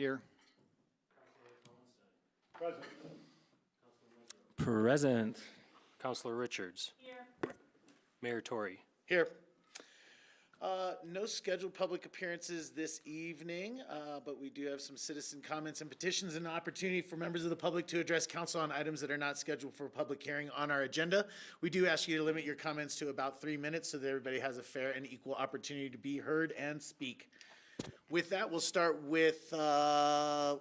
Here. Present. Councilor Richards. Here. Mayor Tory. Here. No scheduled public appearances this evening, but we do have some citizen comments and petitions and an opportunity for members of the public to address council on items that are not scheduled for a public hearing on our agenda. We do ask you to limit your comments to about 3 minutes so that everybody has a fair and equal opportunity to be heard and speak. With that, we'll start with WebEx.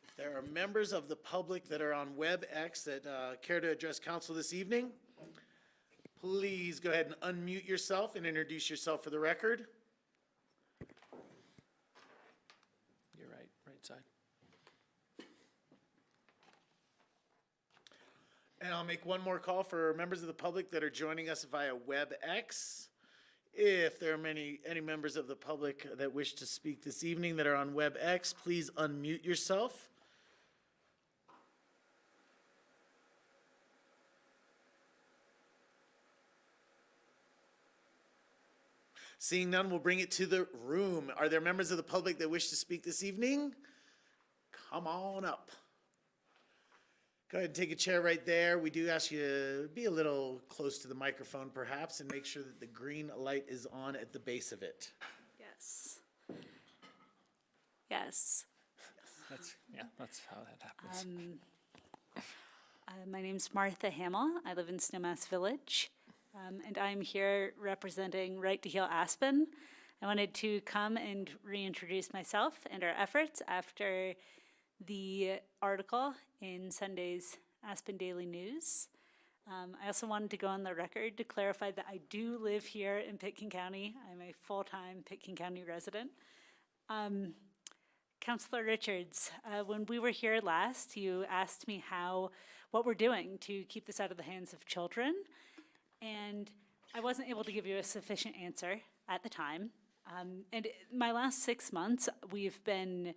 If there are members of the public that are on WebEx that care to address council this evening, please go ahead and unmute yourself and introduce yourself for the record. You're right side. And I'll make one more call for members of the public that are joining us via WebEx. If there are any members of the public that wish to speak this evening that are on WebEx, please unmute yourself. Seeing none, we'll bring it to the room. Are there members of the public that wish to speak this evening? Come on up. Go ahead and take a chair right there. We do ask you to be a little close to the microphone perhaps and make sure that the green light is on at the base of it. Yes. Yes. That's how that happens. My name's Martha Hamill. I live in Snowmass Village, and I'm here representing Right to Heal Aspen. I wanted to come and reintroduce myself and our efforts after the article in Sunday's Aspen Daily News. I also wanted to go on the record to clarify that I do live here in Pitkin County. I'm a full-time Pitkin County resident. Councilor Richards, when we were here last, you asked me what we're doing to keep this out of the hands of children, and I wasn't able to give you a sufficient answer at the time. And my last 6 months, we've been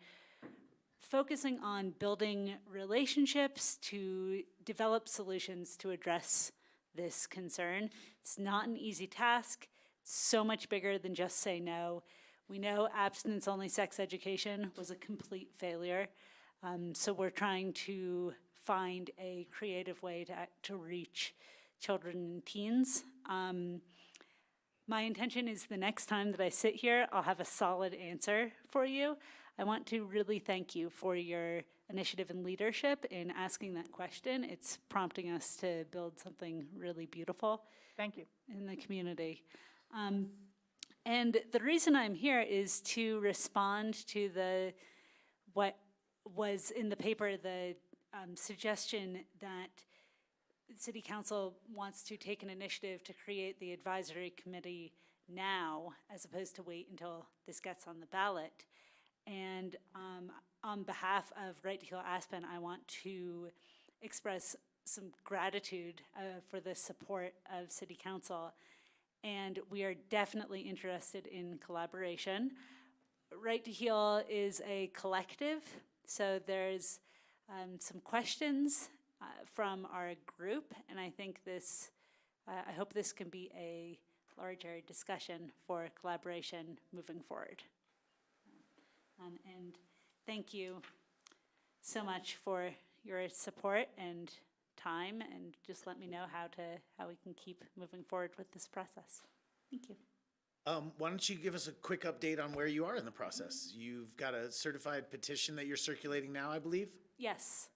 focusing on building relationships to develop solutions to address this concern. It's not an easy task. It's so much bigger than just say no. We know abstinence-only sex education was a complete failure, so we're trying to find a creative way to reach children and teens. My intention is the next time that I sit here, I'll have a solid answer for you. I want to really thank you for your initiative and leadership in asking that question. It's prompting us to build something really beautiful. Thank you. In the community. And the reason I'm here is to respond to what was in the paper, the suggestion that City Council wants to take an initiative to create the advisory committee now, as opposed to wait until this gets on the ballot. And on behalf of Right to Heal Aspen, I want to express some gratitude for the support of City Council. And we are definitely interested in collaboration. Right to Heal is a collective, so there's some questions from our group, and I think I hope this can be a larger discussion for collaboration moving forward. And thank you so much for your support and time, and just let me know how we can keep moving forward with this process. Thank you. Why don't you give us a quick update on where you are in the process? You've got a certified petition that you're circulating now, I believe? Yes.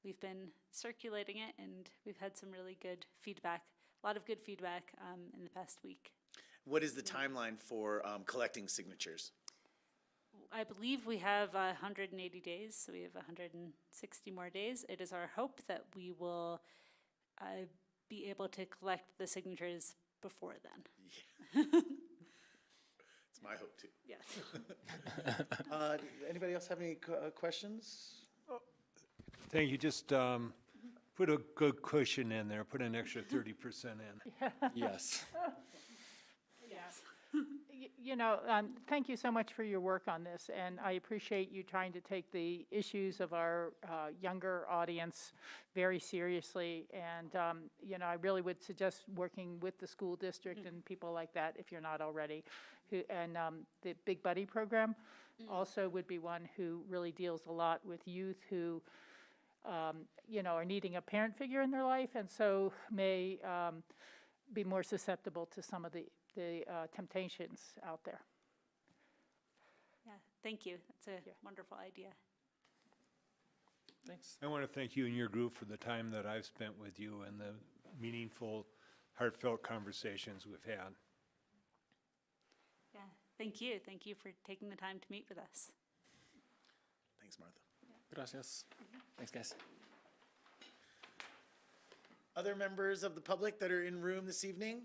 We've been circulating it, and we've had some really good feedback, a lot of good feedback in the past week. What is the timeline for collecting signatures? I believe we have 180 days, so we have 160 more days. It is our hope that we will be able to collect the signatures before then. Yeah. It's my hope too. Yes. Anybody else have any questions? Thank you. Just put a good cushion in there. Put an extra 30% in. Yes. Yes. thank you so much for your work on this, and I appreciate you trying to take the issues of our younger audience very seriously. And, I really would suggest working with the school district and people like that, if you're not already. And the Big Buddy program also would be one who really deals a lot with youth who, are needing a parent figure in their life, and so may be more susceptible to some of the temptations out there. Yeah, thank you. That's a wonderful idea. Thanks. I want to thank you and your group for the time that I've spent with you and the meaningful, heartfelt conversations we've had. Yeah, thank you. Thank you for taking the time to meet with us. Thanks, Martha. Gracias. Thanks, guys. Other members of the public that are in room this evening?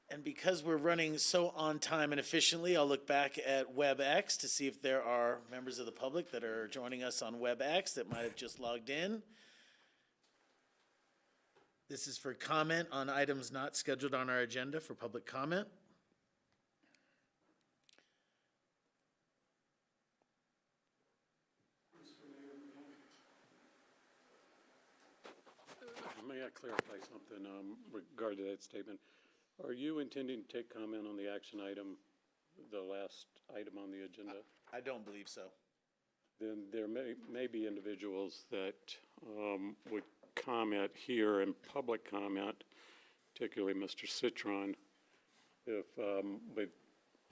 And because we're running so on time and efficiently, I'll look back at WebEx to see if there are members of the public that are joining us on WebEx that might have just logged in. This is for comment on items not scheduled on our agenda for public comment. May I clarify something regarding that statement? Are you intending to take comment on the action item, the last item on the agenda? I don't believe so. Then there may be individuals that would comment here in public comment, particularly Mr. Citron, if,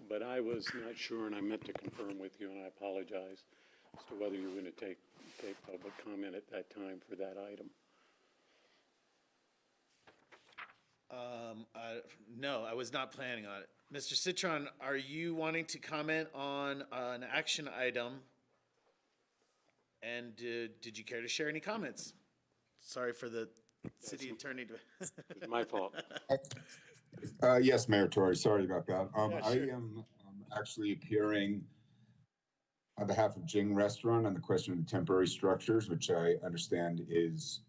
but I was not sure, and I meant to confirm with you, and I apologize, as to whether you were going to take public comment at that time for that item. No, I was not planning on it. Mr. Citron, are you wanting to comment on an action item? And did you care to share any comments? Sorry for the city attorney to. It's my fault. Yes, Mayor Tory, sorry about that. Yeah, I sure. am actually appearing on behalf of Jing Restaurant on the question of the temporary structures, which I understand is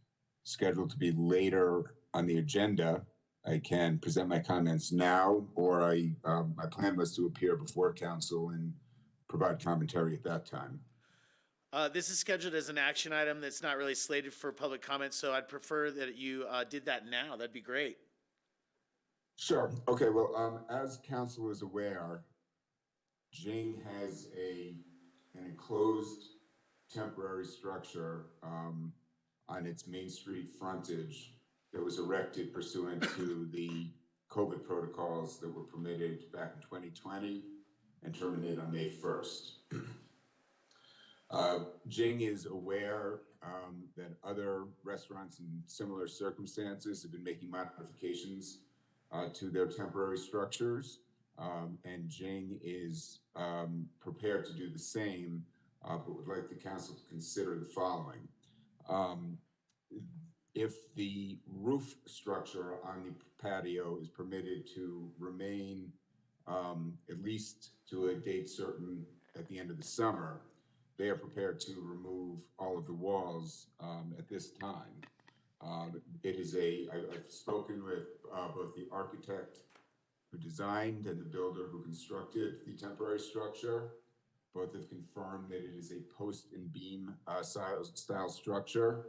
scheduled to be later on the agenda. I can present my comments now, or my plan was to appear before council and provide commentary at that time. This is scheduled as an action item that's not really slated for public comment, so I'd prefer that you did that now. That'd be great. Sure. Okay. Well, as council is aware, Jing has an enclosed temporary structure on its Main Street frontage that was erected pursuant to the COVID protocols that were permitted back in 2020 and terminated on May 1st. Jing is aware that other restaurants in similar circumstances have been making modifications to their temporary structures, and Jing is prepared to do the same, but would like the council to consider the following. If the roof structure on the patio is permitted to remain at least to a date certain at the end of the summer, they are prepared to remove all of the walls at this time. I've spoken with both the architect who designed and the builder who constructed the temporary structure. Both have confirmed that it is a post and beam style structure.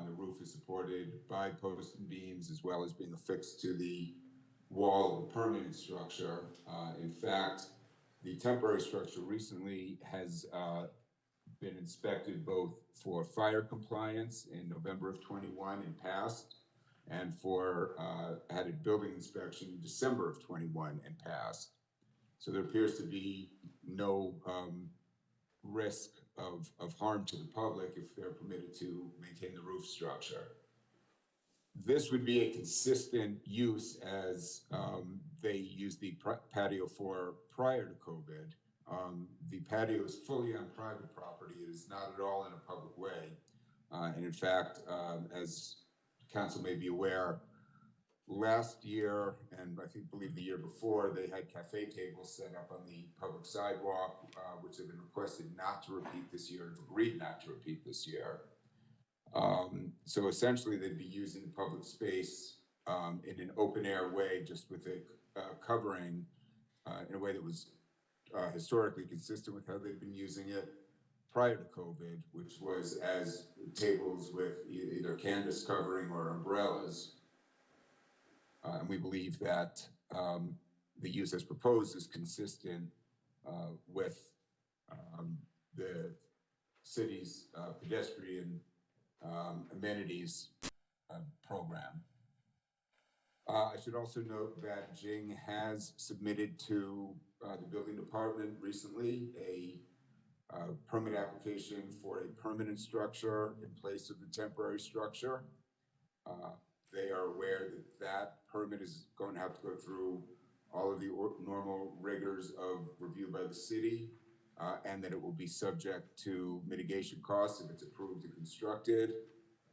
The roof is supported by posts and beams as well as being affixed to the wall of the permanent structure. In fact, the temporary structure recently has been inspected both for fire compliance in November of 21 and passed, and for had a building inspection in December of 21 and passed. So there appears to be no risk of harm to the public if they're permitted to maintain the roof structure. This would be a consistent use as they used the patio for prior to COVID. The patio is fully on private property. It is not at all in a public way. And in fact, as council may be aware, last year, and I believe the year before, they had cafe tables set up on the public sidewalk, which have been requested not to repeat this year and agreed not to repeat this year. So essentially, they'd be using the public space in an open air way, just with a covering in a way that was historically consistent with how they've been using it prior to COVID, which was as tables with either canvas covering or umbrellas. And we believe that the use as proposed is consistent with the city's pedestrian amenities program. I should also note that Jing has submitted to the building department recently a permit application for a permanent structure in place of the temporary structure. They are aware that that permit is going to have to go through all of the normal rigors of review by the city, and that it will be subject to mitigation costs if it's approved and constructed,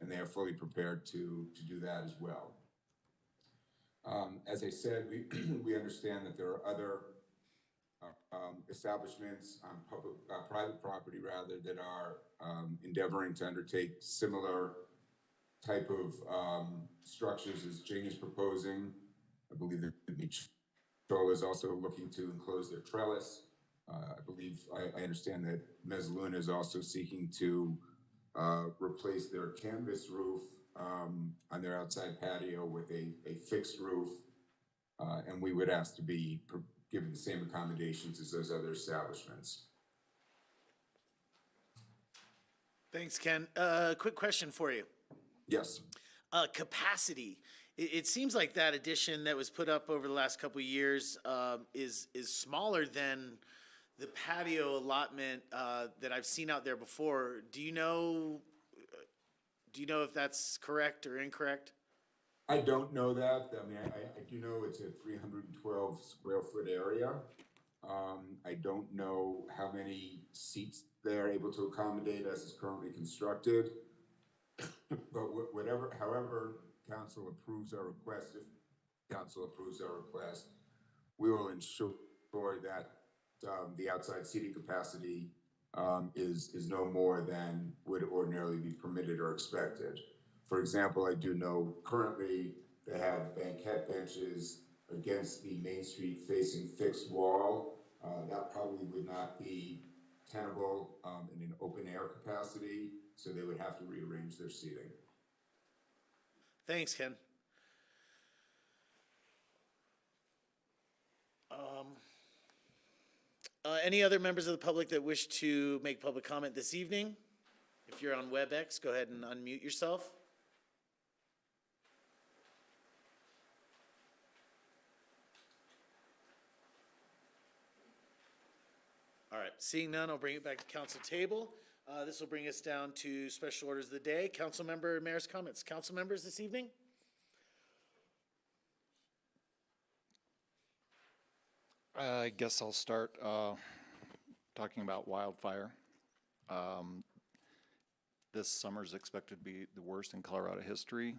and they are fully prepared to do that as well. As I said, we understand that there are other establishments on private property rather, that are endeavoring to undertake similar type of structures as Jing is proposing. I believe that Mitchell is also looking to enclose their trellis. I understand that Mezzaluna is also seeking to replace their canvas roof on their outside patio with a fixed roof. And we would ask to be given the same accommodations as those other establishments. Thanks, Ken. Quick question for you. Yes. Capacity. It seems like that addition that was put up over the last couple of years is smaller than the patio allotment that I've seen out there before. Do you know if that's correct or incorrect? I don't know that. I mean, I do know it's a 312 square foot area. I don't know how many seats they're able to accommodate as is currently constructed. But however council approves our request, if council approves our request, we will ensure that the outside seating capacity is no more than would ordinarily be permitted or expected. For example, I do know currently they have banquette benches against the Main Street facing fixed wall. That probably would not be tenable in an open air capacity, so they would have to rearrange their seating. Thanks, Ken. Any other members of the public that wish to make public comment this evening? If you're on WebEx, go ahead and unmute yourself. All right, seeing none, I'll bring it back to council table. This will bring us down to special orders of the day. Council member, mayor's comments. Council members this evening? I guess I'll start talking about wildfire. This summer is expected to be the worst in Colorado history.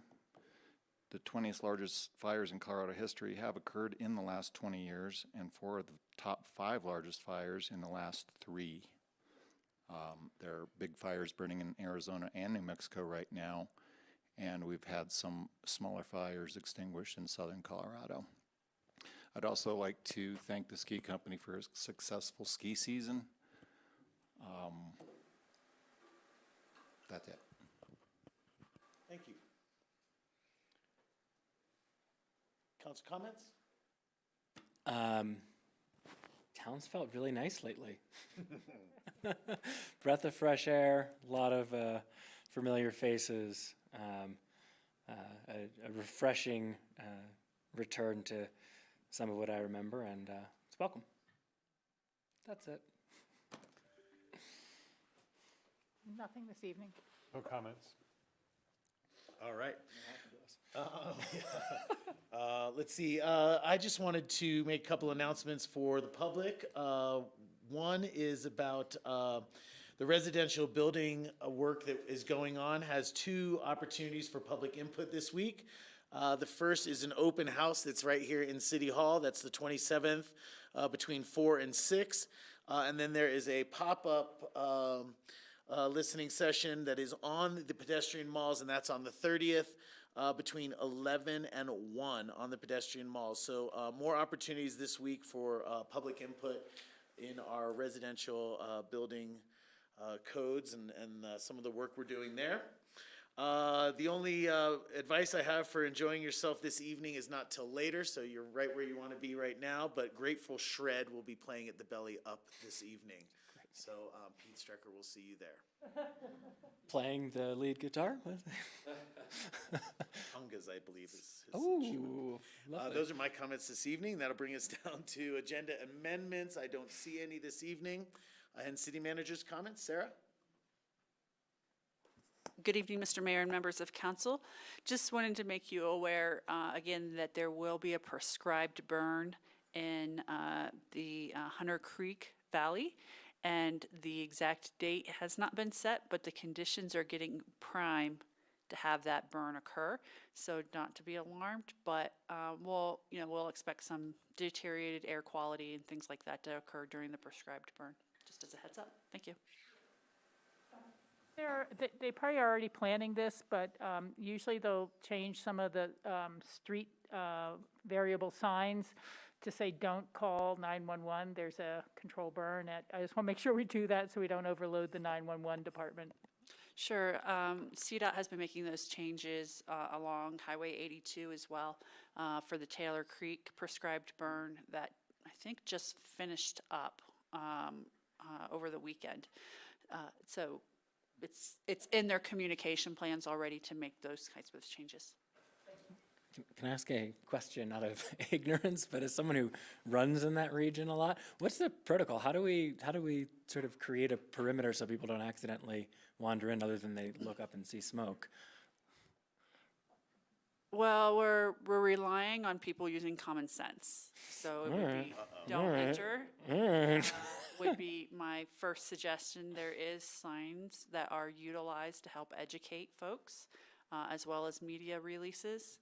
The 20th largest fires in Colorado history have occurred in the last 20 years, and 4 of the top 5 largest fires in the last 3. There are big fires burning in Arizona and New Mexico right now, and we've had some smaller fires extinguished in southern Colorado. I'd also like to thank the ski company for a successful ski season. That's it. Thank you. Council comments? Town's felt really nice lately. Breath of fresh air, a lot of familiar faces, a refreshing return to some of what I remember, and it's welcome. That's it. Nothing this evening. No comments. All right. Let's see. I just wanted to make a couple announcements for the public. One is about the residential building work that is going on has 2 opportunities for public input this week. The first is an open house that's right here in City Hall. That's the 27th between 4 and 6. And then there is a pop-up listening session that is on the pedestrian malls, and that's on the 30th between 11 and 1 on the pedestrian malls. So more opportunities this week for public input in our residential building codes and some of the work we're doing there. The only advice I have for enjoying yourself this evening is not till later, so you're right where you want to be right now, but Grateful Shred will be playing at the Belly Up this evening. So Pete Strecker will see you there. Playing the lead guitar? Hungas, I believe, is his Oh, lovely. those are my comments this evening. That'll bring us down to agenda amendments. I don't see any this evening. And city manager's comments. Sarah? Good evening, Mr. Mayor and members of council. Just wanted to make you aware, again, that there will be a prescribed burn in the Hunter Creek Valley, and the exact date has not been set, but the conditions are getting prime to have that burn occur. So not to be alarmed, but we'll expect some deteriorated air quality and things like that to occur during the prescribed burn, just as a heads up. Thank you. They probably are already planning this, but usually they'll change some of the street variable signs to say, don't call 911. There's a control burn. I just want to make sure we do that so we don't overload the 911 department. Sure. CDOT has been making those changes along Highway 82 as well for the Taylor Creek prescribed burn that I think just finished up over the weekend. So it's in their communication plans already to make those kinds of changes. Can I ask a question out of ignorance, but as someone who runs in that region a lot, what's the protocol? How do we sort of create a perimeter so people don't accidentally wander in other than they look up and see smoke? Well, we're relying on people using common sense. So it would be don't enter. Would be my first suggestion. There is signs that are utilized to help educate folks, as well as media releases.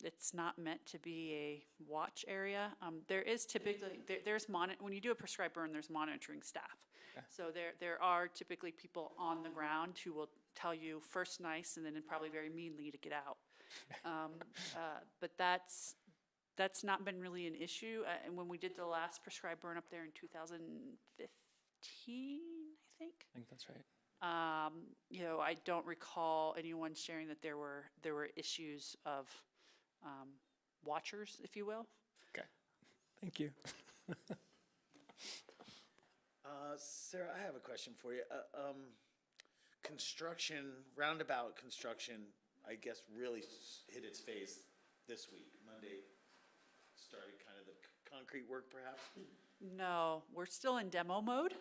It's not meant to be a watch area. There is typically, when you do a prescribed burn, there's monitoring staff. Okay. So there are typically people on the ground who will tell you first nice and then probably very meanly to get out. But that's not been really an issue. And when we did the last prescribed burn up there in 2015, I think that's right. I don't recall anyone sharing that there were issues of watchers, if you will. Okay, thank you. Sarah, I have a question for you. Roundabout construction, I guess, really hit its phase this week. Monday started kind of the concrete work, perhaps? No, we're still in demo mode.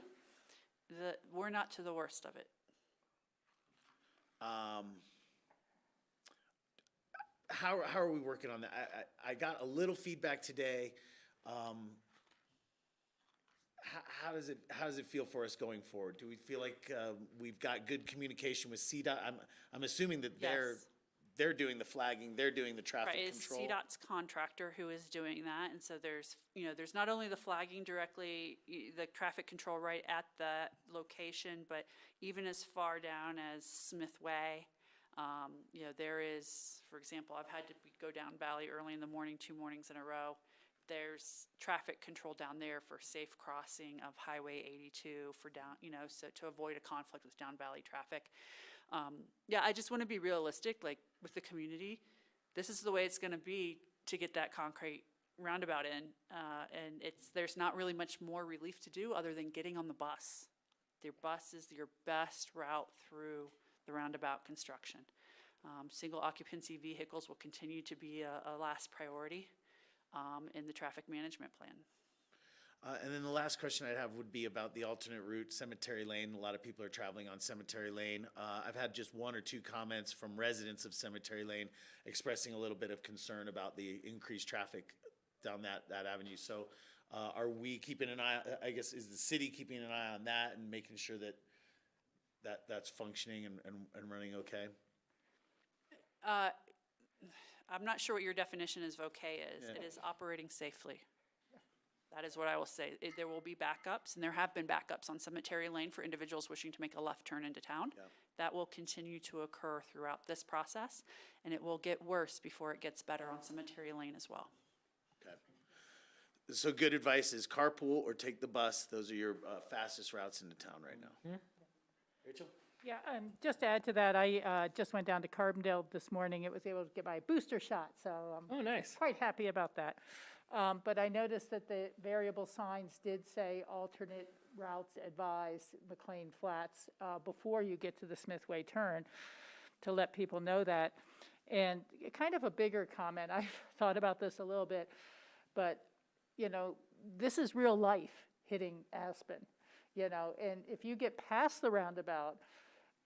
We're not to the worst of it. How are we working on that? I got a little feedback today. How does it feel for us going forward? Do we feel like we've got good communication with CDOT? I'm assuming that they're doing the flagging, they're doing the traffic control. Right, it's CDOT's contractor who is doing that, and so there's not only the flagging directly, the traffic control right at the location, but even as far down as Smith Way. There is, for example, I've had to go down Valley early in the morning, 2 mornings in a row. There's traffic control down there for safe crossing of Highway 82 for down, so to avoid a conflict with down Valley traffic. I just want to be realistic, like with the community. This is the way it's going to be to get that concrete roundabout in, and there's not really much more relief to do other than getting on the bus. Your bus is your best route through the roundabout construction. Single occupancy vehicles will continue to be a last priority in the traffic management plan. And then the last question I'd have would be about the alternate route, Cemetery Lane. A lot of people are traveling on Cemetery Lane. I've had just 1 or 2 comments from residents of Cemetery Lane expressing a little bit of concern about the increased traffic down that avenue. So are we keeping an eye, I guess, is the city keeping an eye on that and making sure that's functioning and running okay? I'm not sure what your definition of okay is. It is operating safely. That is what I will say. There will be backups, and there have been backups on Cemetery Lane for individuals wishing to make a left turn into town. Yeah. That will continue to occur throughout this process, and it will get worse before it gets better on Cemetery Lane as well. Okay. So good advice is carpool or take the bus. Those are your fastest routes into town right now. Rachel? Yeah, just to add to that, I just went down to Carbondale this morning. It was able to get my booster shot, so I'm Oh, nice. quite happy about that. But I noticed that the variable signs did say alternate routes advised, McLean Flats, before you get to the Smithway turn, to let people know that. And kind of a bigger comment, I've thought about this a little bit, but, you know, this is real life hitting Aspen, you know, and if you get past the roundabout,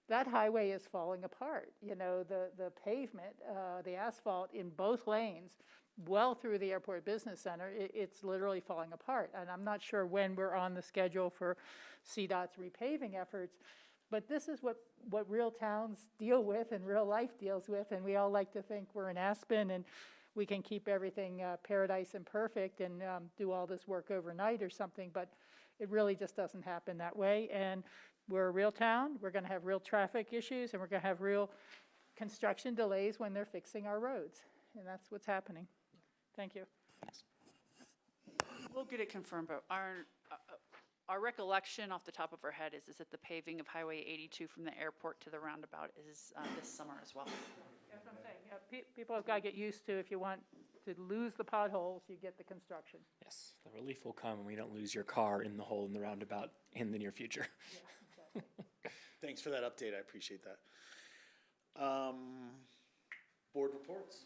that highway is falling apart. You know, the pavement, the asphalt in both lanes, well through the Airport Business Center, it's literally falling apart. And I'm not sure when we're on the schedule for CDOT's repaving efforts, but this is what real towns deal with and real life deals with. And we all like to think we're in Aspen and we can keep everything paradise and perfect and do all this work overnight or something, but it really just doesn't happen that way. And we're a real town, we're gonna have real traffic issues, and we're gonna have real construction delays when they're fixing our roads. And that's what's happening. Thank you. We'll get it confirmed, but our recollection off the top of our head is that the paving of Highway 82 from the airport to the roundabout is this summer as well. That's what I'm saying. Yeah, people have got to get used to, if you want to lose the potholes, you get the construction. Yes, the relief will come and we don't lose your car in the hole in the roundabout in the near future. Yeah, exactly. Thanks for that update. I appreciate that. Board reports?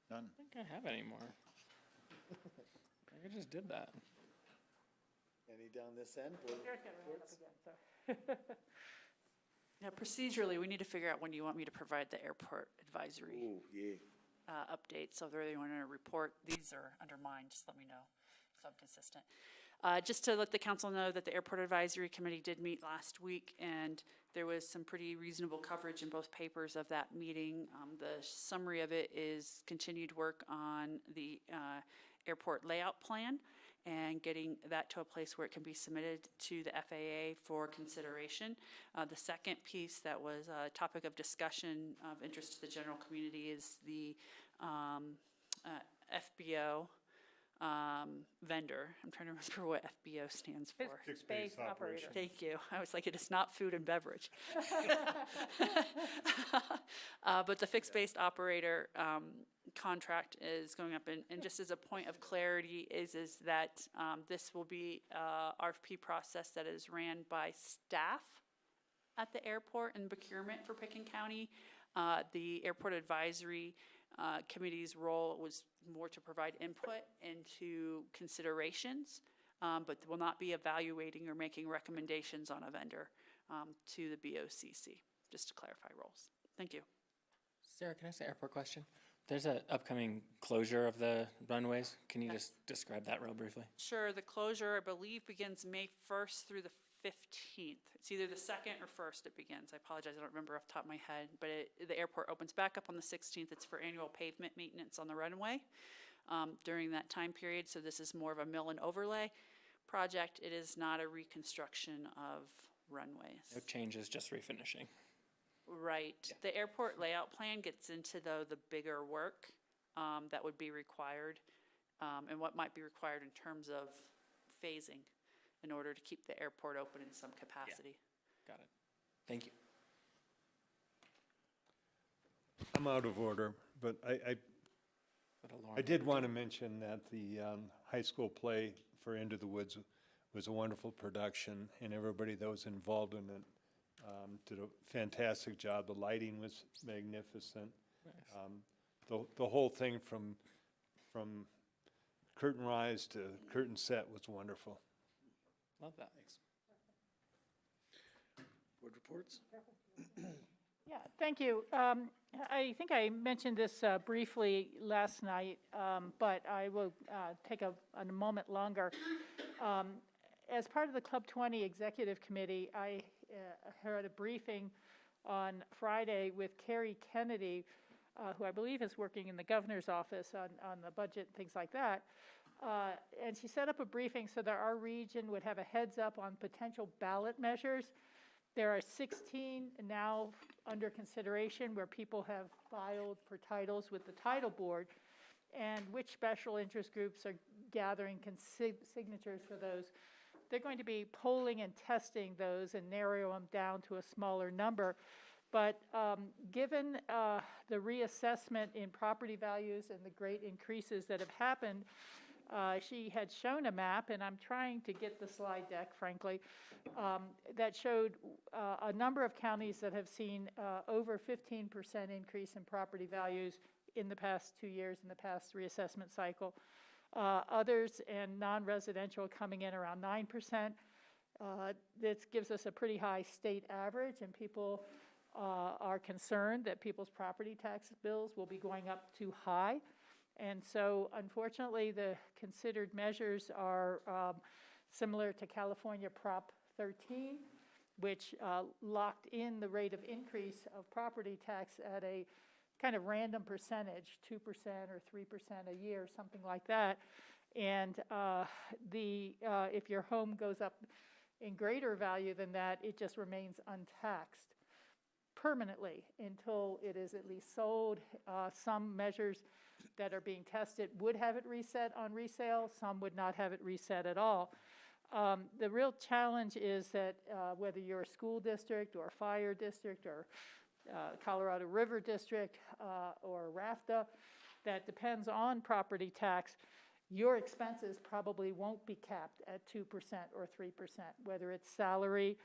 None. I don't think I have any more. I think I just did that. Any down this end? Board Sarah's got her hand up reports? again, so. Now, procedurally, we need to figure out when you want me to provide the airport advisory Ooh, yeah. update. So if they really want to report, these are under mine, just let me know, so I'm consistent. Just to let the council know that the Airport Advisory Committee did meet last week, and there was some pretty reasonable coverage in both papers of that meeting. The summary of it is continued work on the airport layout plan and getting that to a place where it can be submitted to the FAA for consideration. The second piece that was a topic of discussion of interest to the general community is the FBO vendor. I'm trying to remember what FBO stands for. Fixed Space Operator. Thank you. I was like, it is not food and beverage. But the fixed-based operator contract is going up, and just as a point of clarity is that this will be a RFP process that is ran by staff at the airport and procurement for Picken County. The Airport Advisory Committee's role was more to provide input into considerations, but will not be evaluating or making recommendations on a vendor to the BOCC, just to clarify roles. Thank you. Sarah, can I ask an airport question? There's an upcoming closure of the runways. Can you just describe that real briefly? Sure, the closure, I believe, begins May 1st through the 15th. It's either the 2nd or 1st it begins. I apologize, I don't remember off the top of my head, but the airport opens back up on the 16th. It's for annual pavement maintenance on the runway during that time period, so this is more of a mill and overlay project. It is not a reconstruction of runways. No changes, just refinishing. Right. The airport layout plan gets into, though, the bigger work that would be required and what might be required in terms of phasing in order to keep the airport open in some capacity. Got it. Thank you. I'm out of order, but I did want to mention that the high school play for Into the Woods was a wonderful production, and everybody that was involved in it did a fantastic job. The lighting was magnificent. Nice. The whole thing from curtain rise to curtain set was wonderful. Love that. Thanks. Board reports? Yeah, thank you. I think I mentioned this briefly last night, but I will take a moment longer. As part of the Club 20 Executive Committee, I heard a briefing on Friday with Carrie Kennedy who I believe is working in the governor's office on the budget and things like that. And she set up a briefing so that our region would have a heads up on potential ballot measures. There are 16 now under consideration where people have filed for titles with the title board, and which special interest groups are gathering signatures for those. They're going to be polling and testing those and narrow them down to a smaller number. But given the reassessment in property values and the great increases that have happened, she had shown a map, and I'm trying to get the slide deck, frankly, that showed a number of counties that have seen over 15% increase in property values in the past 2 years, in the past reassessment cycle. Others and non-residential coming in around 9%. This gives us a pretty high state average, and people are concerned that people's property tax bills will be going up too high. And so, unfortunately, the considered measures are similar to California Prop 13, which locked in the rate of increase of property tax at a kind of random percentage, 2% or 3% a year, something like that. And if your home goes up in greater value than that, it just remains untaxed permanently until it is at least sold. Some measures that are being tested would have it reset on resale. Some would not have it reset at all. The real challenge is that whether you're a school district or a fire district or Colorado River District or RAFTA, that depends on property tax, your expenses probably won't be capped at 2% or 3%, whether it's salary,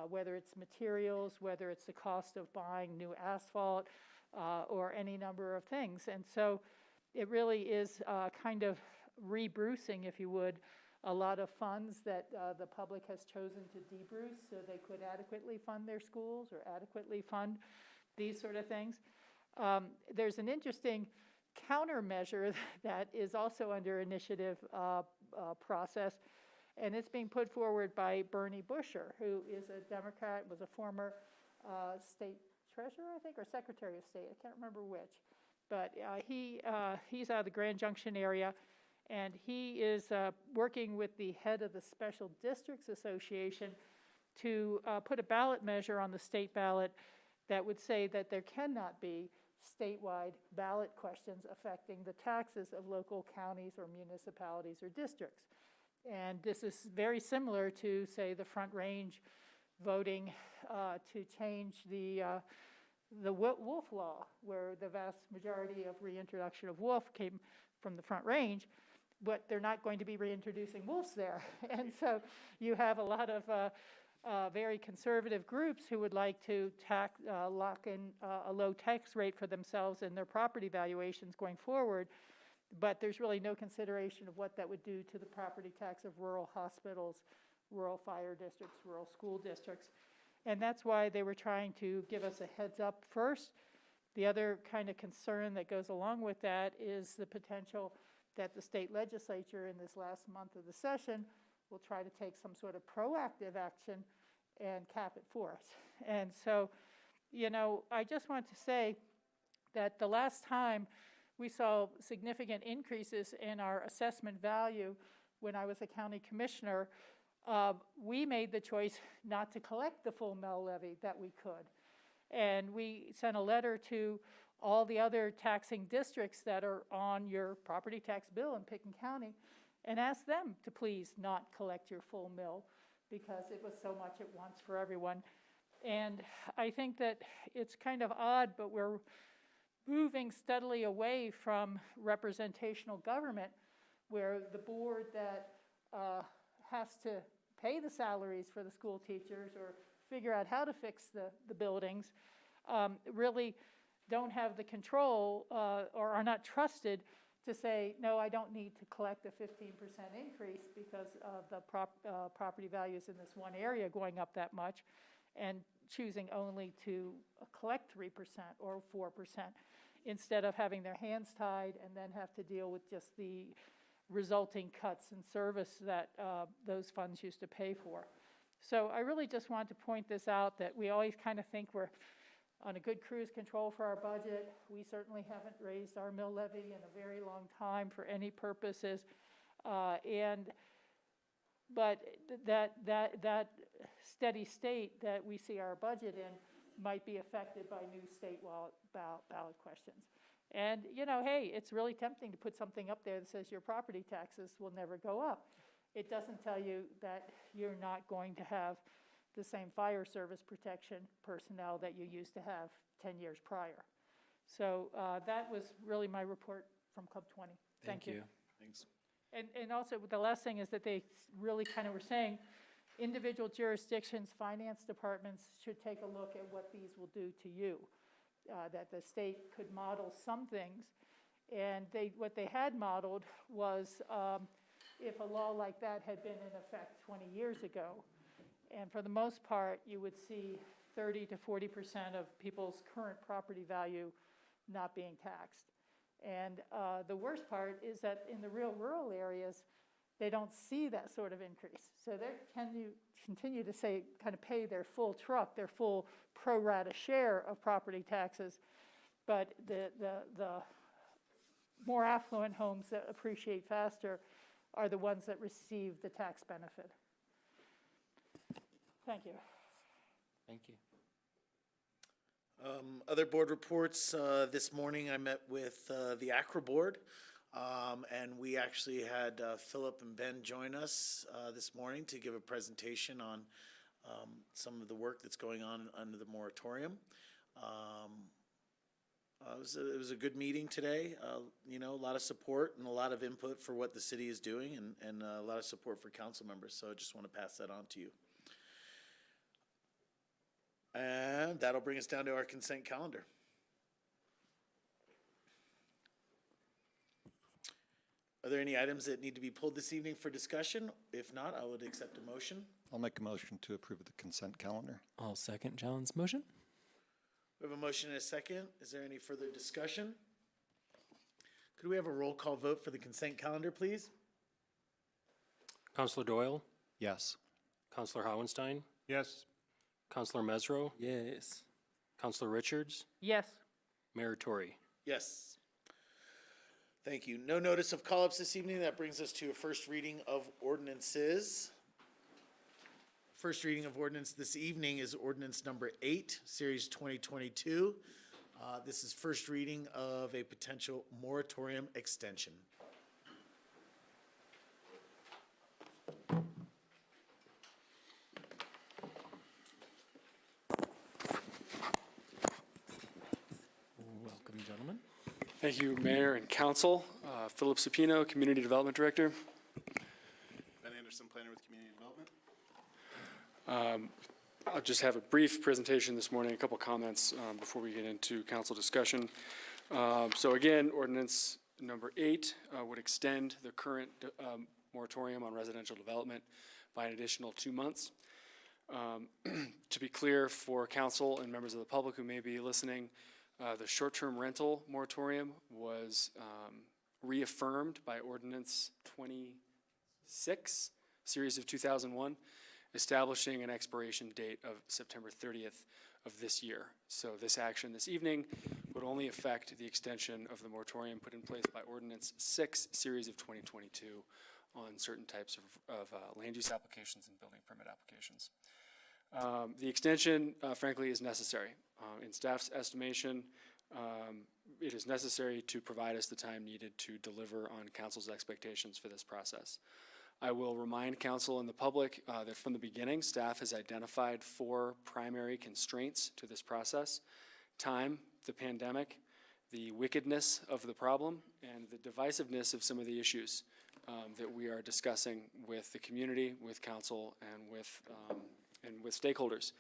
whether it's materials, whether it's the cost of buying new asphalt, or any number of things. And so it really is kind of rebrucing, if you would, a lot of funds that the public has chosen to debruce so they could adequately fund their schools or adequately fund these sort of things. There's an interesting countermeasure that is also under initiative process, and it's being put forward by Bernie Busher, who is a Democrat, was a former state treasurer, I think, or secretary of state, I can't remember which. But he's out of the Grand Junction area, and he is working with the head of the Special Districts Association to put a ballot measure on the state ballot that would say that there cannot be statewide ballot questions affecting the taxes of local counties or municipalities or districts. And this is very similar to, say, the Front Range voting to change the wolf law, where the vast majority of reintroduction of wolf came from the Front Range, but they're not going to be reintroducing wolves there. And so you have a lot of very conservative groups who would like to lock in a low tax rate for themselves and their property valuations going forward, but there's really no consideration of what that would do to the property tax of rural hospitals, rural fire districts, rural school districts. And that's why they were trying to give us a heads up first. The other kind of concern that goes along with that is the potential that the state legislature in this last month of the session will try to take some sort of proactive action and cap it for us. And so, you know, I just want to say that the last time we saw significant increases in our assessment value when I was a county commissioner, we made the choice not to collect the full mill levy that we could. And we sent a letter to all the other taxing districts that are on your property tax bill in Picken County and asked them to please not collect your full mill because it was so much at once for everyone. And I think that it's kind of odd, but we're moving steadily away from representational government, where the board that has to pay the salaries for the school teachers or figure out how to fix the buildings really don't have the control or are not trusted to say, no, I don't need to collect a 15% increase because of the property values in this one area going up that much, and choosing only to collect 3% or 4% instead of having their hands tied and then have to deal with just the resulting cuts in service that those funds used to pay for. So I really just want to point this out, that we always kind of think we're on a good cruise control for our budget. We certainly haven't raised our mill levy in a very long time for any purposes. But that steady state that we see our budget in might be affected by new state ballot questions. And, you know, hey, it's really tempting to put something up there that says your property taxes will never go up. It doesn't tell you that you're not going to have the same fire service protection personnel that you used to have 10 years prior. So that was really my report from Club 20. Thank you. Thanks. And also, the last thing is that they really kind of were saying, individual jurisdictions, finance departments should take a look at what these will do to you. That the state could model some things, and what they had modeled was if a law like that had been in effect 20 years ago, and for the most part, you would see 30 to 40% of people's current property value not being taxed. And the worst part is that in the real rural areas, they don't see that sort of increase. So they continue to kind of pay their full truck, their full pro rata share of property taxes, but the more affluent homes that appreciate faster are the ones that receive the tax benefit. Thank you. Thank you. Other board reports, this morning I met with the ACRA board, and we actually had Philip and Ben join us this morning to give a presentation on some of the work that's going on under the moratorium. It was a good meeting today. You know, a lot of support and a lot of input for what the city is doing, and a lot of support for council members. So I just want to pass that on to you. And that'll bring us down to our consent calendar. Are there any items that need to be pulled this evening for discussion? If not, I would accept a motion. I'll make a motion to approve the consent calendar. I'll second John's motion. We have a motion and a second. Is there any further discussion? Could we have a roll call vote for the consent calendar, please? Councilor Doyle, Yes. Councilor Howenstein, Yes. Councilor Mesro, Yes. Councilor Richards, Yes. Mayor Tory. Yes. Thank you. No notice of call-ups this evening. That brings us to a first reading of ordinances. First reading of ordinance this evening is ordinance number 8, series 2022. This is first reading of a potential moratorium extension. Welcome, gentlemen. Thank you, Mayor and Council. Philip Supino, Community Development Director. Ben Anderson, Planner with Community Development. I'll just have a brief presentation this morning, a couple comments before we get into council discussion. So again, ordinance number 8 would extend the current moratorium on residential development by an additional 2 months. To be clear for council and members of the public who may be listening, the short-term rental moratorium was reaffirmed by Ordinance 26, series of 2001, establishing an expiration date of September 30th of this year. So this action this evening would only affect the extension of the moratorium put in place by Ordinance 6, series of 2022 on certain types of land use applications and building permit applications. The extension, frankly, is necessary. In staff's estimation, it is necessary to provide us the time needed to deliver on council's expectations for this process. I will remind council and the public that from the beginning, staff has identified 4 primary constraints to this process: time, the pandemic, the wickedness of the problem, and the divisiveness of some of the issues that we are discussing with the community, with council, and with stakeholders.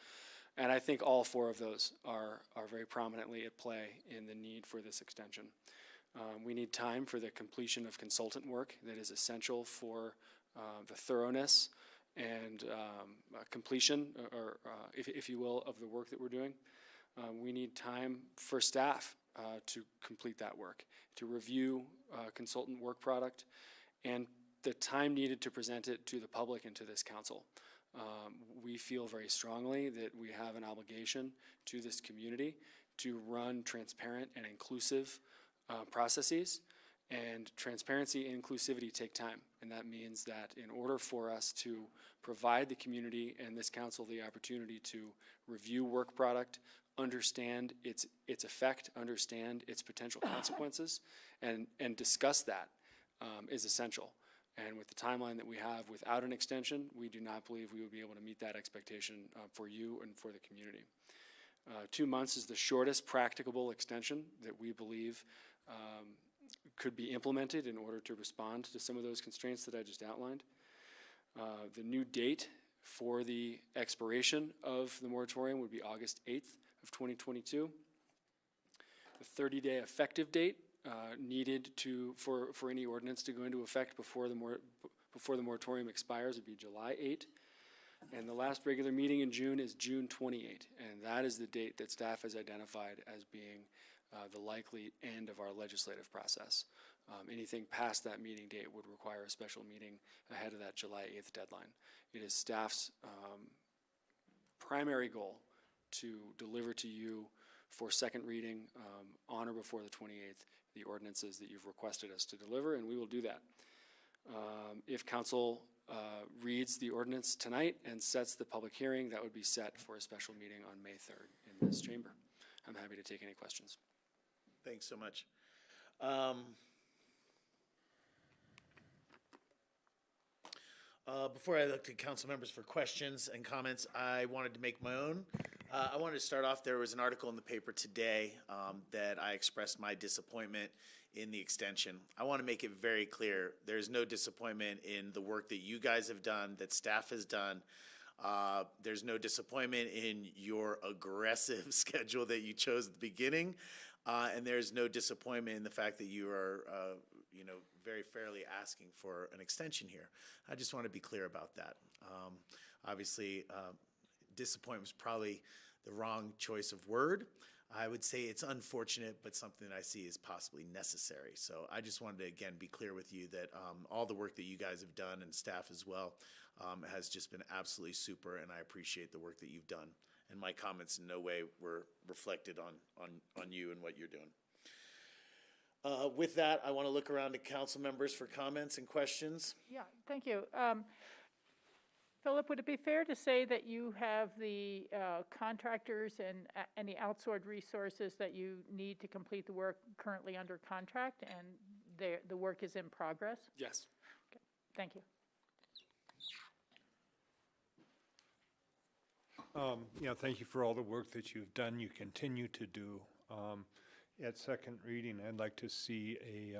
And I think all 4 of those are very prominently at play in the need for this extension. We need time for the completion of consultant work that is essential for the thoroughness and completion, or if you will, of the work that we're doing. We need time for staff to complete that work, to review consultant work product, and the time needed to present it to the public and to this council. we feel very strongly that we have an obligation to this community to run transparent and inclusive processes. And transparency and inclusivity take time. And that means that in order for us to provide the community and this council the opportunity to review work product, understand its effect, understand its potential consequences, and discuss that is essential. And with the timeline that we have without an extension, we do not believe we would be able to meet that expectation for you and for the community. 2 months is the shortest practicable extension that we believe could be implemented in order to respond to some of those constraints that I just outlined. The new date for the expiration of the moratorium would be August 8th of 2022. The 30-day effective date needed for any ordinance to go into effect before the moratorium expires would be July 8. And the last regular meeting in June is June 28. And that is the date that staff has identified as being the likely end of our legislative process. Anything past that meeting date would require a special meeting ahead of that July 8th deadline. It is staff's primary goal to deliver to you for second reading on or before the 28th the ordinances that you've requested us to deliver, and we will do that. If council reads the ordinance tonight and sets the public hearing, that would be set for a special meeting on May 3rd in this chamber. I'm happy to take any questions. Thanks so much. Before I look to council members for questions and comments, I wanted to make my own. I wanted to start off, there was an article in the paper today that I expressed my disappointment in the extension. I want to make it very clear, there's no disappointment in the work that you guys have done, that staff has done. There's no disappointment in your aggressive schedule that you chose at the beginning. And there's no disappointment in the fact that you are, very fairly asking for an extension here. I just want to be clear about that. Obviously, disappointment is probably the wrong choice of word. I would say it's unfortunate, but something that I see is possibly necessary. So I just wanted to, again, be clear with you that all the work that you guys have done and staff as well has just been absolutely super, and I appreciate the work that you've done. And my comments in no way were reflected on you and what you're doing. With that, I want to look around to council members for comments and questions. Yeah, thank you. Philip, would it be fair to say that you have the contractors and any outsourced resources that you need to complete the work currently under contract, and the work is in progress? Yes. Okay. Thank you. Thank you for all the work that you've done, you continue to do. At second reading, I'd like to see a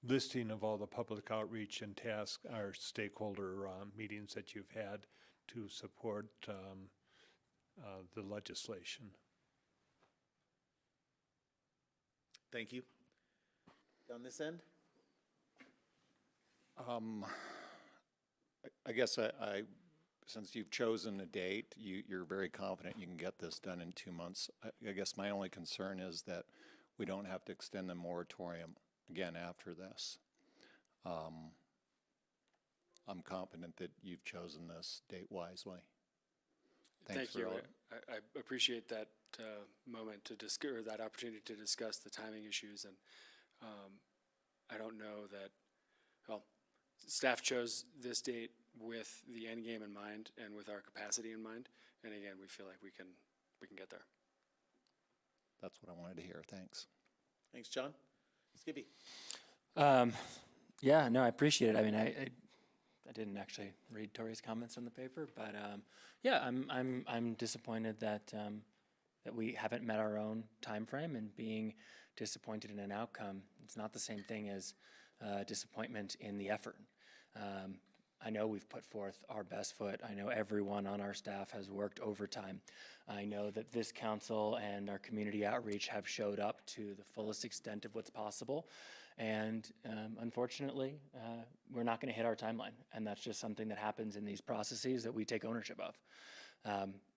listing of all the public outreach and task, our stakeholder meetings that you've had to support the legislation. Thank you. On this end? I guess I since you've chosen a date, you're very confident you can get this done in 2 months. I guess my only concern is that we don't have to extend the moratorium again after this. I'm confident that you've chosen this date wisely. Thank you. I appreciate that moment to discuss, or that opportunity to discuss the timing issues, and I don't know that, well, staff chose this date with the end game in mind and with our capacity in mind, and again, we feel like we can get there. That's what I wanted to hear. Thanks. Thanks, John. Skippy. Yeah, no, I appreciate it. I mean, I didn't actually read Tori's comments in the paper, but yeah, I'm disappointed that that we haven't met our own time frame, and being disappointed in an outcome, it's not the same thing as disappointment in the effort. I know we've put forth our best foot. I know everyone on our staff has worked overtime. I know that this council and our community outreach have showed up to the fullest extent of what's possible. And unfortunately, we're not going to hit our timeline. And that's just something that happens in these processes that we take ownership of.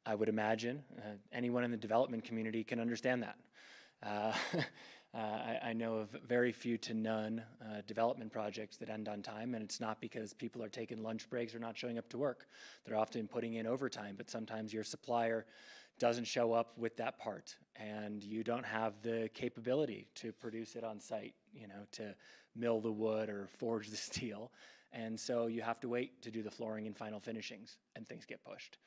I would imagine anyone in the development community can understand that. I know of very few to none development projects that end on time, and it's not because people are taking lunch breaks or not showing up to work. They're often putting in overtime, but sometimes your supplier doesn't show up with that part, and you don't have the capability to produce it on site, you know, to mill the wood or forge the steel. And so you have to wait to do the flooring and final finishings, and things get pushed.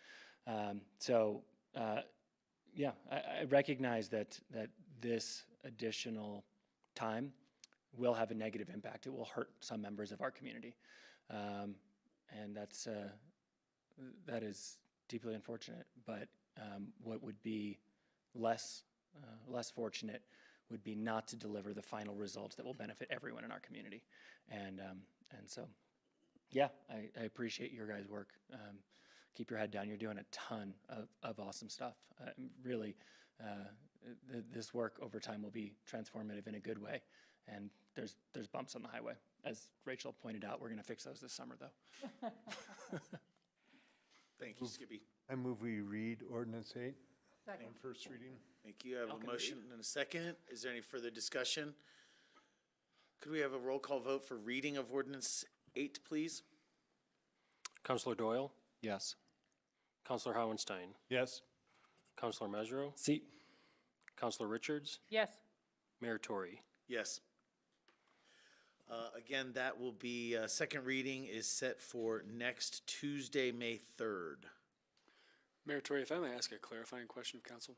Yeah, I recognize that this additional time will have a negative impact. It will hurt some members of our community. And that is deeply unfortunate. But what would be less fortunate would be not to deliver the final results that will benefit everyone in our community. And so, yeah, I appreciate your guys' work. Keep your head down. You're doing a ton of awesome stuff. Really, this work over time will be transformative in a good way. And there's bumps on the highway. As Rachel pointed out, we're going to fix those this summer, though. Thank you, Skippy. I move we read ordinance 8 Second. on first reading. Thank you. I have a motion and a second. Is there any further discussion? Could we have a roll call vote for reading of ordinance 8, please? Counselor Doyle, Yes. Counselor Howenstein, Yes. Counselor Mesro, See, Counselor Richards, Yes. Mayor Tory. Yes. Again, that will be, second reading is set for next Tuesday, May 3rd. Mayor Tory, if I may ask a clarifying question of council?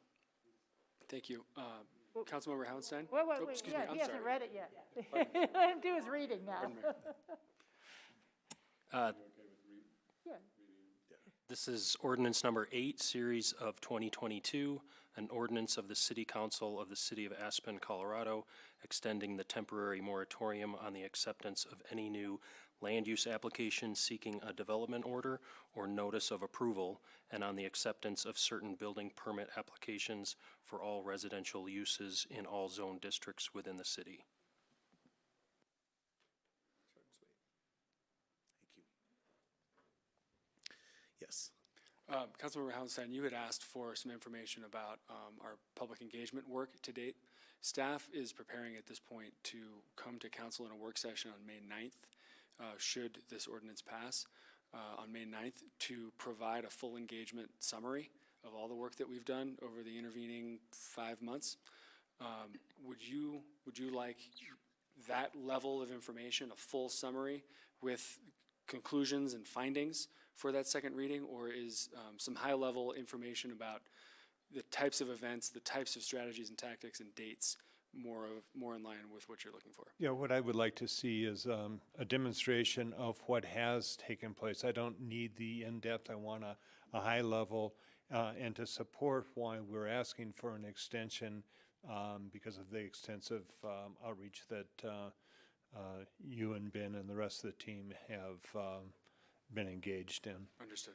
Thank you. Councilmember Howenstein? Wait, Oh, excuse me, yeah, I'm he hasn't sorry. read it yet. Let him do his reading now. Pardon me. Yeah. This is ordinance number 8, series of 2022, an ordinance of the City Council of the City of Aspen, Colorado, extending the temporary moratorium on the acceptance of any new land use application seeking a development order or notice of approval, and on the acceptance of certain building permit applications for all residential uses in all zone districts within the city. Thank you. Yes. Councilmember Howenstein, you had asked for some information about our public engagement work to date. Staff is preparing at this point to come to council in a work session on May 9th, should this ordinance pass, on May 9th, to provide a full engagement summary of all the work that we've done over the intervening 5 months. Would you like that level of information, a full summary with conclusions and findings for that second reading, or is some high-level information about the types of events, the types of strategies and tactics and dates more in line with what you're looking for? Yeah, what I would like to see is a demonstration of what has taken place. I don't need the in-depth, I want a high level, and to support why we're asking for an extension because of the extensive outreach that you and Ben and the rest of the team have been engaged in. Understood.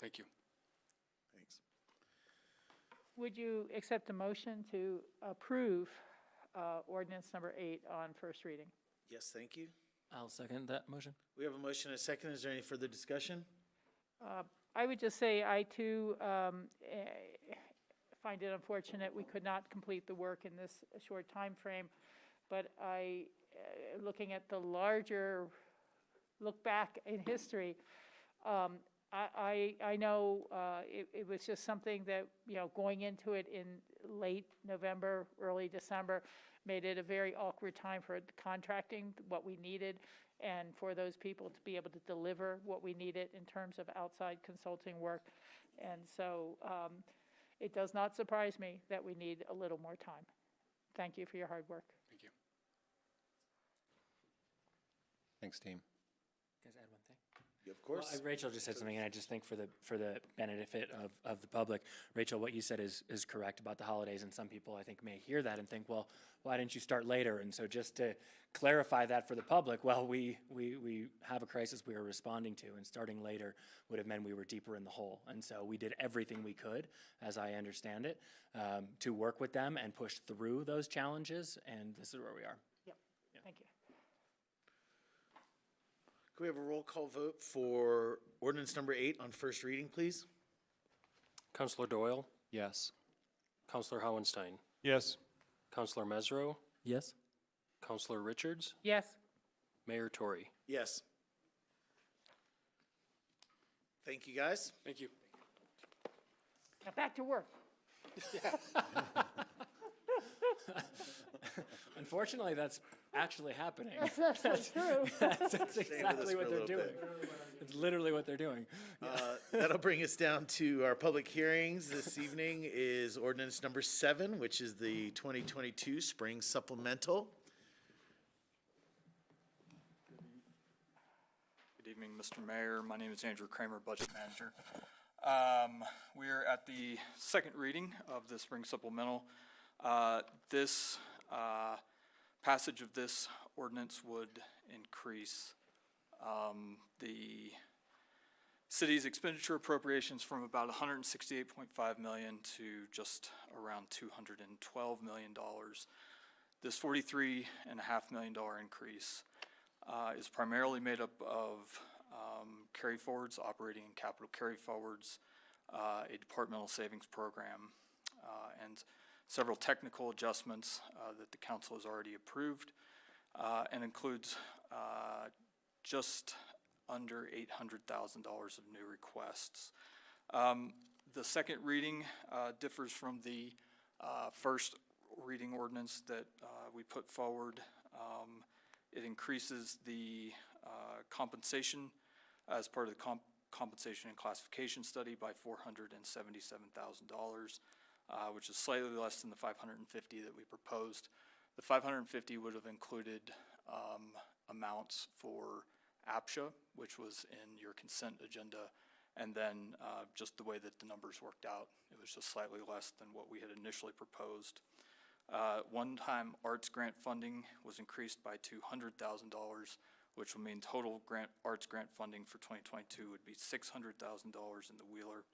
Thank you. Thanks. Would you accept a motion to approve ordinance number 8 on first reading? Yes, thank you. I'll second that motion. We have a motion and a second. Is there any further discussion? I would just say I too find it unfortunate we could not complete the work in this short time frame, but looking at the larger look back in history, I know it was just something that, going into it in late November, early December, made it a very awkward time for contracting what we needed and for those people to be able to deliver what we needed in terms of outside consulting work. And so it does not surprise me that we need a little more time. Thank you for your hard work. Thank you. Thanks, team. Guys, add one thing. Of course. Well, Rachel just said something, and I just think for the benefit of the public, Rachel, what you said is correct about the holidays, and some people, I think, may hear that and think, well, why didn't you start later? And so just to clarify that for the public, well, we have a crisis we are responding to, and starting later would have meant we were deeper in the hole. And so we did everything we could, as I understand it, to work with them and push through those challenges, and this is where we are. Yep. Thank you. Can we have a roll call vote for ordinance number 8 on first reading, please? Counselor Doyle, Yes. Counselor Howenstein, Yes. Counselor Mesro, Yes? Counselor Richards, Yes? Mayor Tory. Yes. Thank you, guys. Thank you. Now back to work. Unfortunately, that's actually happening. That's so true. That's exactly for what a they're little doing. It's literally what they're doing. That'll bring us down to our public hearings. This evening is ordinance number 7, which is the 2022 spring supplemental. Good evening, Mr. Mayor. My name is Andrew Kramer, Budget Manager. We're at the second reading of the spring supplemental. This passage of this ordinance would increase the city's expenditure appropriations from about $168.5 million to just around $212 million. This $43.5 million increase is primarily made up of carry-forwards, operating and capital carry-forwards, a departmental savings program, and several technical adjustments that the council has already approved, and includes just under $800,000 of new requests. The second reading differs from the first reading ordinance that we put forward. It increases the compensation as part of the compensation and classification study by $477,000, which is slightly less than the $550,000 that we proposed. The $550,000 would have included amounts for APSHA, which was in your consent agenda, and then just the way that the numbers worked out, it was just slightly less than what we had initially proposed. One-time arts grant funding was increased by $200,000, which will mean total arts grant funding for 2022 would be $600,000 in the Wheeler.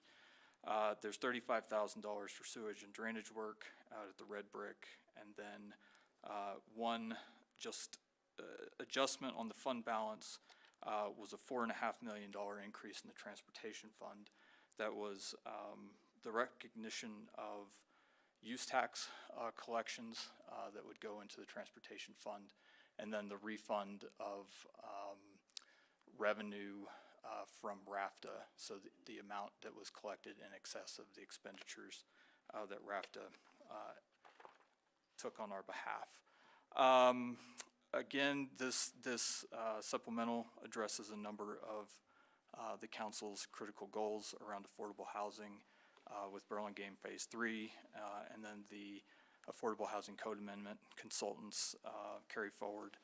There's $35,000 for sewage and drainage work out at the Red Brick, and then one just adjustment on the fund balance was a $4.5 million increase in the transportation fund. That was the recognition of use tax collections that would go into the transportation fund, and then the refund of revenue from RAFTA, so the amount that was collected in excess of the expenditures that RAFTA took on our behalf. Again, this supplemental addresses a number of the council's critical goals around affordable housing with Burlingame Phase 3, and then the Affordable Housing Code Amendment consultants carry forward.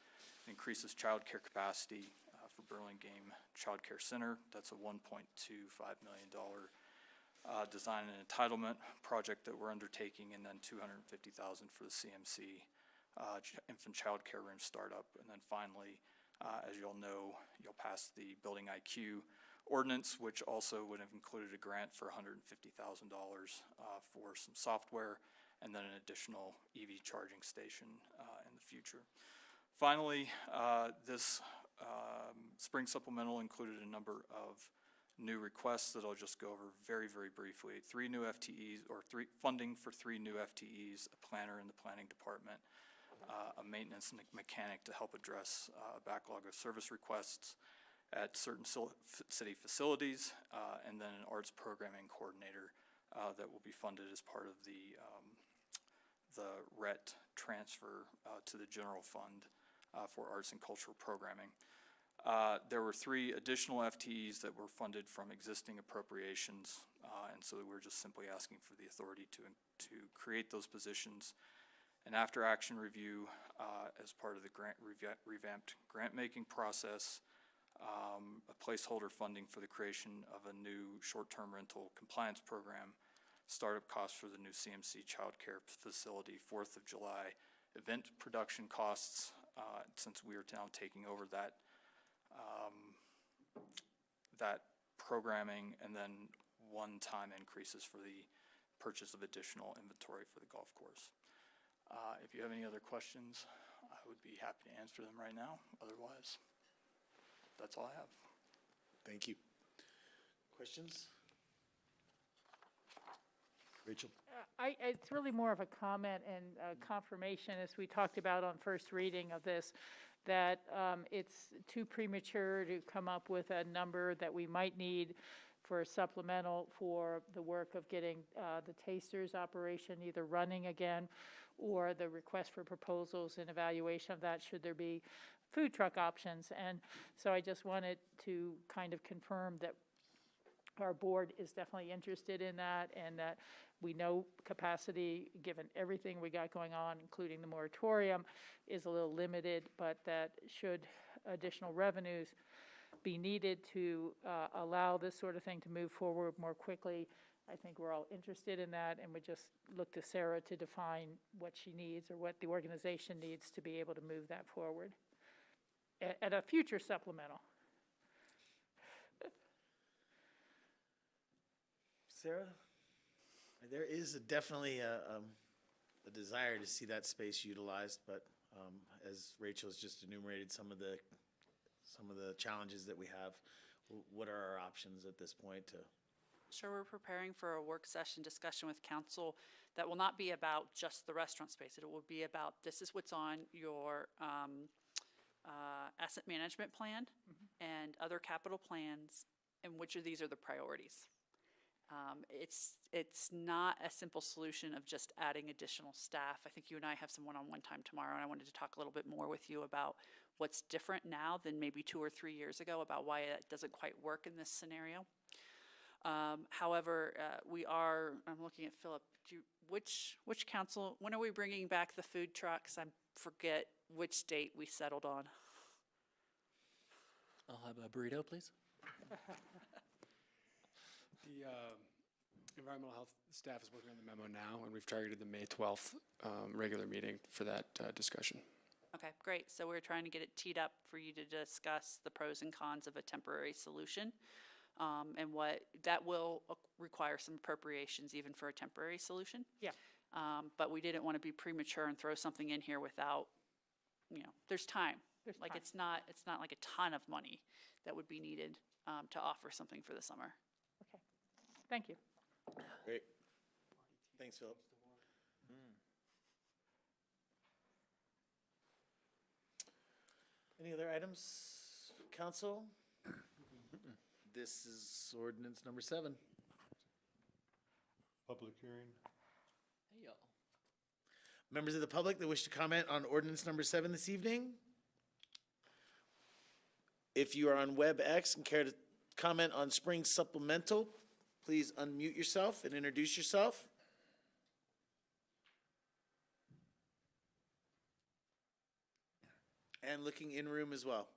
It increases child care capacity for Burlingame Child Care Center. That's a $1.25 million design and entitlement project that we're undertaking, and then $250,000 for the CMC infant child care room startup. And then finally, as you all know, you'll pass the Building IQ ordinance, which also would have included a grant for $150,000 for some software, and then an additional EV charging station in the future. Finally, this spring supplemental included a number of new requests that I'll just go over very, very briefly. 3 new FTEs, or funding for 3 new FTEs, a planner in the planning department, a maintenance mechanic to help address a backlog of service requests at certain city facilities, and then an arts programming coordinator that will be funded as part of the RET transfer to the general fund for arts and cultural programming. There were 3 additional FTEs that were funded from existing appropriations, and so we're just simply asking for the authority to create those positions. An after-action review as part of the revamped grant-making process, a placeholder funding for the creation of a new short-term rental compliance program, startup costs for the new CMC child care facility, 4th of July, event production costs, since we are now taking over that programming, and then one-time increases for the purchase of additional inventory for the golf course. If you have any other questions, I would be happy to answer them right now. Otherwise, that's all I have. Thank you. Questions? Rachel? It's really more of a comment and confirmation, as we talked about on first reading of this, that it's too premature to come up with a number that we might need for a supplemental for the work of getting the Tasters operation either running again, or the request for proposals and evaluation of that, should there be food truck options. And so I just wanted to kind of confirm that our board is definitely interested in that, and that we know capacity, given everything we got going on, including the moratorium, is a little limited, but that should additional revenues be needed to allow this sort of thing to move forward more quickly, I think we're all interested in that, and we just look to Sarah to define what she needs or what the organization needs to be able to move that forward at a future supplemental. Sarah? There is definitely a desire to see that space utilized, but as Rachel has just enumerated some of the challenges that we have, what are our options at this point to? Sure, we're preparing for a work session discussion with council that will not be about just the restaurant space. It will be about, this is what's on your asset management plan and other capital plans, and which of these are the priorities. It's not a simple solution of just adding additional staff. I think you and I have some one-on-one time tomorrow, and I wanted to talk a little bit more with you about what's different now than maybe 2 or 3 years ago, about why it doesn't quite work in this scenario. However, I'm looking at Philip, which council, when are we bringing back the food trucks? I forget which date we settled on. I'll have a burrito, please. The environmental health staff is working on the memo now, and we've targeted the May 12th regular meeting for that discussion. Okay, great. So we're trying to get it teed up for you to discuss the pros and cons of a temporary solution. And what that will require some appropriations even for a temporary solution. Yeah. But we didn't want to be premature and throw something in here without, there's time. There's like time. It's not like a ton of money that would be needed to offer something for the summer. Okay, thank you. Great. Thanks, Philip. Any other items, council? This is ordinance number 7. Public hearing. Hey, y'all. Members of the public that wish to comment on ordinance number 7 this evening? If you are on WebEx and care to comment on spring supplemental, please unmute yourself and introduce yourself. And looking in room as well.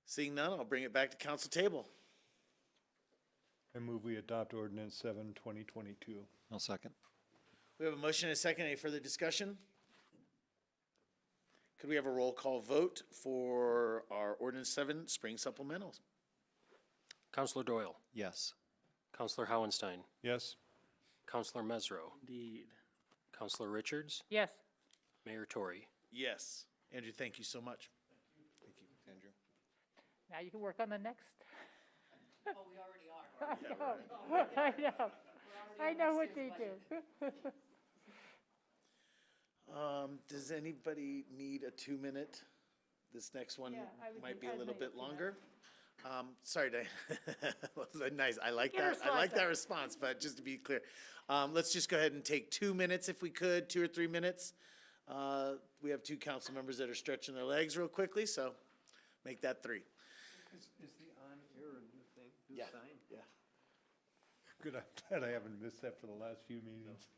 Seeing none, I'll bring it back to council table. I move we adopt ordinance 7, 2022. I'll second. We have a motion and a second. Any further discussion? Could we have a roll call vote for our ordinance 7 spring supplementals? Counselor Doyle, Yes. Counselor Howenstein, Yes? Counselor Mesro, Indeed. Counselor Richards, Yes, Mayor Tory. Yes. Andrew, thank you so much. Thank you, Andrew. now you can work on the next. Oh, we already are. I know what you do. Does anybody need a 2-minute? This next one Yeah, I would might do- be a I'd little make bit 2 longer. Sorry, Diane. Nice. I like Get her that. I like slack that up. response, but just to be clear, let's just go ahead and take 2 minutes if we could, 2 or 3 minutes. We have 2 council members that are stretching their legs real quickly, so make that 3. Is the on-air a new thing, new Yeah. sign? Yeah. Good, I'm glad I haven't missed that for the last few meetings.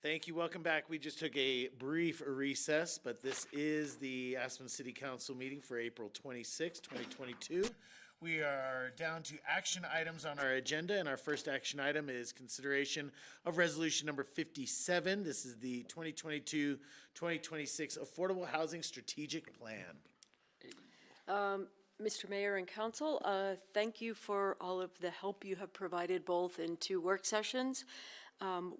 Thank you. Welcome back. We just took a brief recess, but this is the Aspen City Council meeting for April 26, 2022. We are down to action items on our agenda, and our first action item is consideration of resolution number 57. This is the 2022-2026 Affordable Housing Strategic Plan. Mr. Mayor and Council, thank you for all of the help you have provided both in 2 work sessions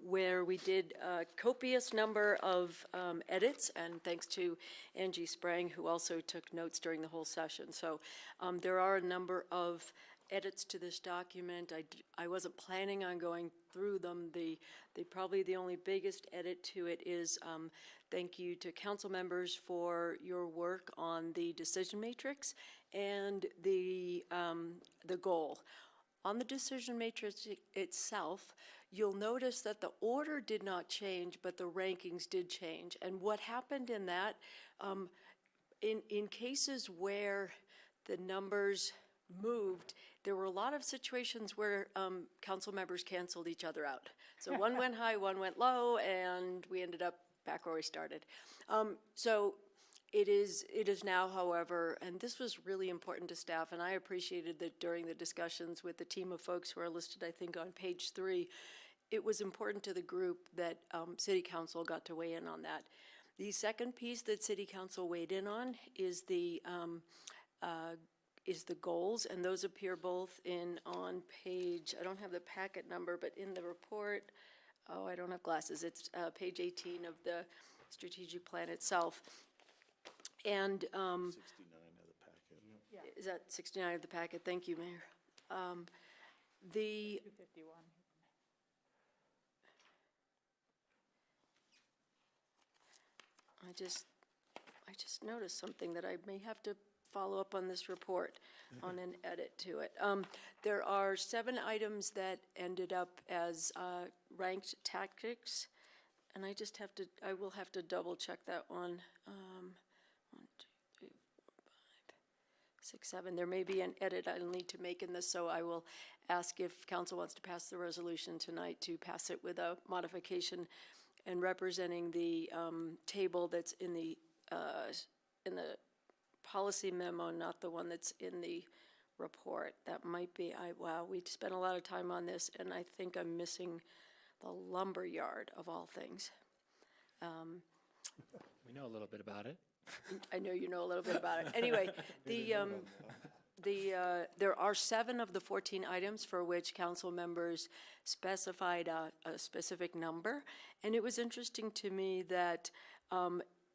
where we did a copious number of edits, and thanks to Angie Sprang, who also took notes during the whole session. So there are a number of edits to this document. I wasn't planning on going through them. Probably the only biggest edit to it is thank you to council members for your work on the decision matrix and the goal. On the decision matrix itself, you'll notice that the order did not change, but the rankings did change. And what happened in that, in cases where the numbers moved, there were a lot of situations where council members canceled each other out. So one went high, one went low, and we ended up back where we started. So it is now, however, and this was really important to staff, and I appreciated that during the discussions with the team of folks who are listed, I think, on page 3, it was important to the group that City Council got to weigh in on that. The second piece that City Council weighed in on is the goals, and those appear both on page, I don't have the packet number, but in the report, oh, I don't have glasses, it's page 18 of the strategic plan itself. And 69 of the packet. is that 69 of the packet? Thank you, Mayor. The 251. I just noticed something that I may have to follow up on this report on an edit to it. There are 7 items that ended up as ranked tactics, and I will have to double check that one. 1, 2, 3, 4, 5, 6, 7. There may be an edit I'll need to make in this, so I will ask if council wants to pass the resolution tonight to pass it with a modification and representing the table that's in the policy memo, not the one that's in the report. That might be, wow, we spent a lot of time on this, and I think I'm missing the lumber yard of all things. We know a little bit about it. I know you know a little bit about it. Anyway, there are 7 of the 14 items for which council members specified a specific number, and it was interesting to me that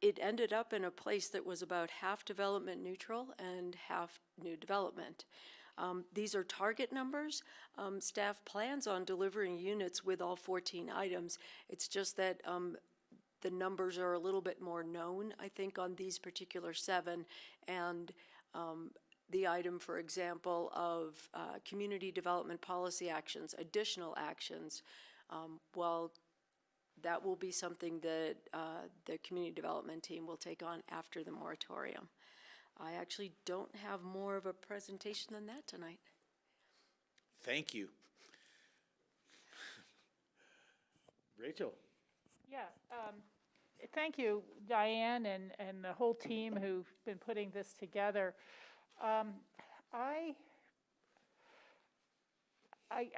it ended up in a place that was about half development neutral and half new development. These are target numbers. Staff plans on delivering units with all 14 items. It's just that the numbers are a little bit more known, I think, on these particular 7, and the item, for example, of community development policy actions, additional actions, well, that will be something that the community development team will take on after the moratorium. I actually don't have more of a presentation than that tonight. Thank you. Rachel. Yeah, thank you, Diane, and the whole team who've been putting this together. I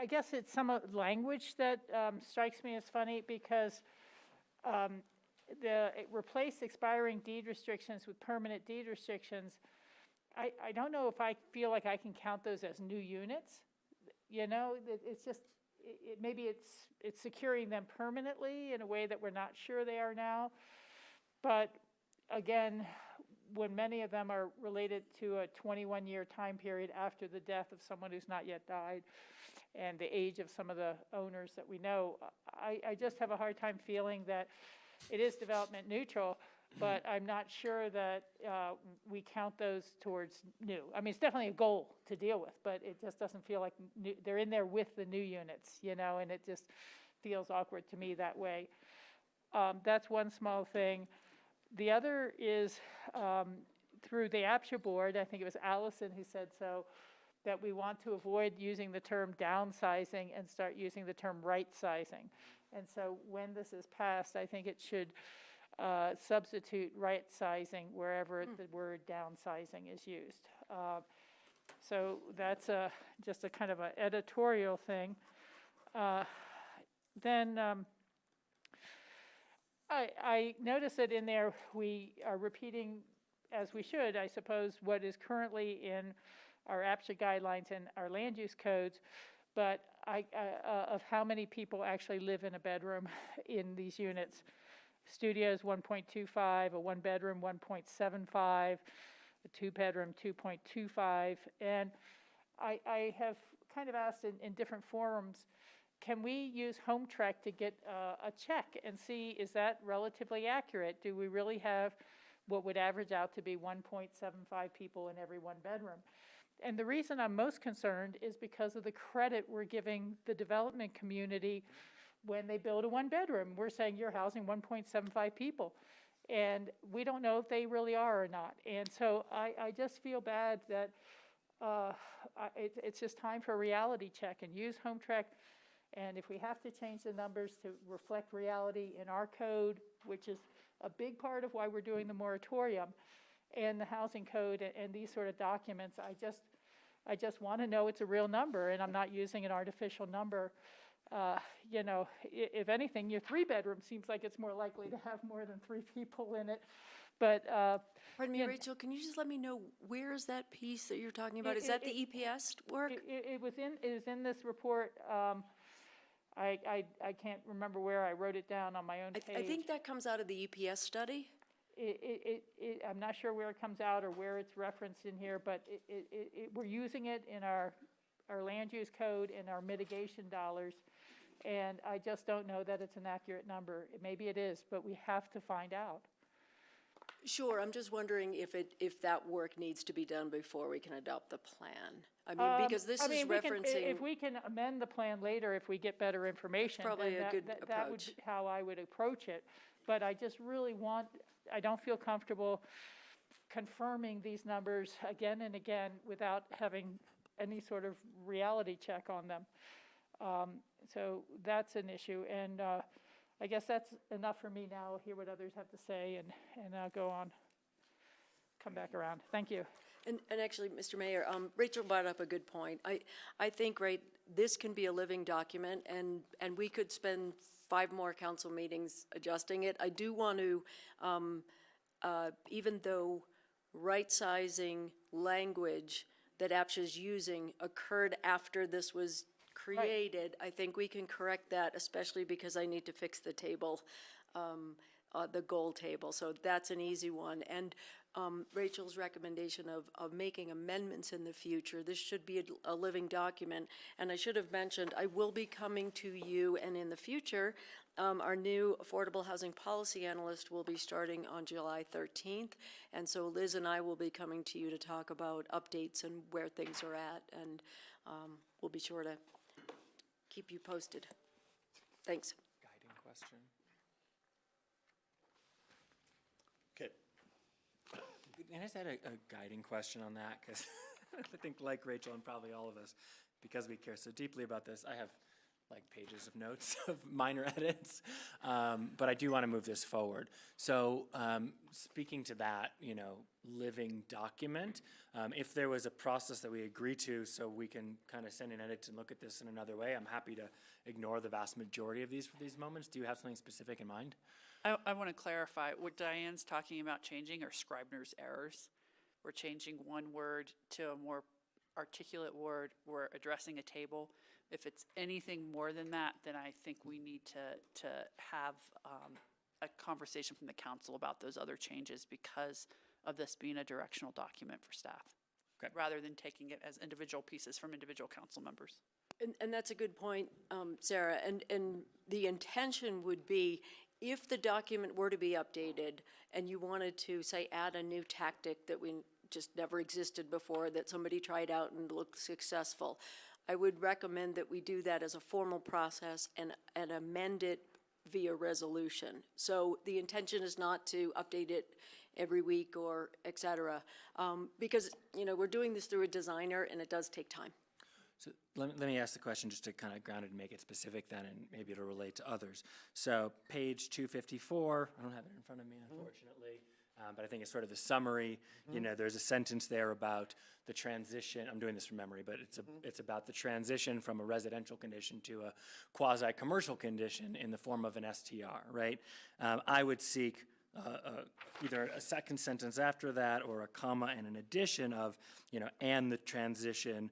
guess it's some of the language that strikes me as funny, because it replaced expiring deed restrictions with permanent deed restrictions. I don't know if I feel like I can count those as new units. You know, it's just, maybe it's securing them permanently in a way that we're not sure they are now. But again, when many of them are related to a 21-year time period after the death of someone who's not yet died, and the age of some of the owners that we know, I just have a hard time feeling that it is development neutral, but I'm not sure that we count those towards new. I mean, it's definitely a goal to deal with, but it just doesn't feel like they're in there with the new units, you know, and it just feels awkward to me that way. That's one small thing. The other is through the APSHA board, I think it was Allison who said so, that we want to avoid using the term downsizing and start using the term right-sizing. And so when this is passed, I think it should substitute right sizing wherever the word downsizing is used. So that's just a kind of an editorial thing. Then I notice that in there we are repeating, as we should, I suppose, what is currently in our APSHA guidelines and our land use codes, but of how many people actually live in a bedroom in these units. Studios 1.25, a one bedroom 1.75, a two bedroom 2.25, and I have kind of asked in different forums, can we use Home Track to get a check and see, is that relatively accurate? Do we really have what would average out to be 1.75 people in every one bedroom? And the reason I'm most concerned is because of the credit we're giving the development community when they build a one bedroom. We're saying you're housing 1.75 people. And we don't know if they really are or not. And so I just feel bad that it's just time for a reality check and use Home Track. And if we have to change the numbers to reflect reality in our code, which is a big part of why we're doing the moratorium, and the housing code and these sort of documents, I just want to know it's a real number and I'm not using an artificial number. You know, if anything, your three bedroom seems like it's more likely to have more than three people in it. But pardon me, Rachel, can you just let me know where is that piece that you're talking about? Is that the EPS work? It was in this report. I can't remember where I wrote it down on my own page. I think that comes out of the EPS study. I'm not sure where it comes out or where it's referenced in here, but we're using it in our land use code and our mitigation dollars, and I just don't know that it's an accurate number. Maybe it is, but we have to find out. Sure, I'm just wondering if that work needs to be done before we can adopt the plan. I mean, because this is referencing. If we can amend the plan later, if we get better information, that's probably then a good that would be how I would approach it. But I just really I don't feel comfortable confirming these numbers again and again without having any sort of reality check on them. So that's an issue, and I guess that's enough for me now. I'll hear what others have to say, and I'll go on, come back around. Thank you. And actually, Mr. Mayor, Rachel brought up a good point. I think, right, this can be a living document, and we could spend 5 more council meetings adjusting it. I do want to, even though right-sizing language that APSHA is using occurred after this was created, right. I think we can correct that, especially because I need to fix the table, the goal table. So that's an easy one. And Rachel's recommendation of making amendments in the future, this should be a living document. And I should have mentioned, I will be coming to you, and in the future, our new affordable housing policy analyst will be starting on July 13th. And so Liz and I will be coming to you to talk about updates and where things are at. And we'll be sure to keep you posted. Thanks. Guiding question. Okay. Can I just add a guiding question on that? Because I think, like Rachel and probably all of us, because we care so deeply about this, I have like pages of notes of minor edits, but I do want to move this forward. So speaking to that, you know, living document, if there was a process that we agree to so we can kind of send an edit and look at this in another way, I'm happy to ignore the vast majority of these for these moments. Do you have something specific in mind? I want to clarify, what Diane's talking about changing are Scribner's errors. We're changing one word to a more articulate word. We're addressing a table. If it's anything more than that, then I think we need to have a conversation from the council about those other changes because of this being a directional document for staff, okay, rather than taking it as individual pieces from individual council members. And that's a good point, Sarah. And the intention would be, if the document were to be updated and you wanted to, say, add a new tactic that we just never existed before, that somebody tried out and looked successful, I would recommend that we do that as a formal process and amend it via resolution. So the intention is not to update it every week or et cetera, because, you know, we're doing this through a designer and it does take time. So let me ask the question just to kind of ground it and make it specific then, and maybe it'll relate to others. So page 254, I don't have it in front of me, unfortunately, but I think it's sort of the summary. You know, there's a sentence there about the transition. I'm doing this from memory, but it's about the transition from a residential condition to a quasi-commercial condition in the form of an STR, right? I would seek either a second sentence after that or a comma and an addition of, you know, and the transition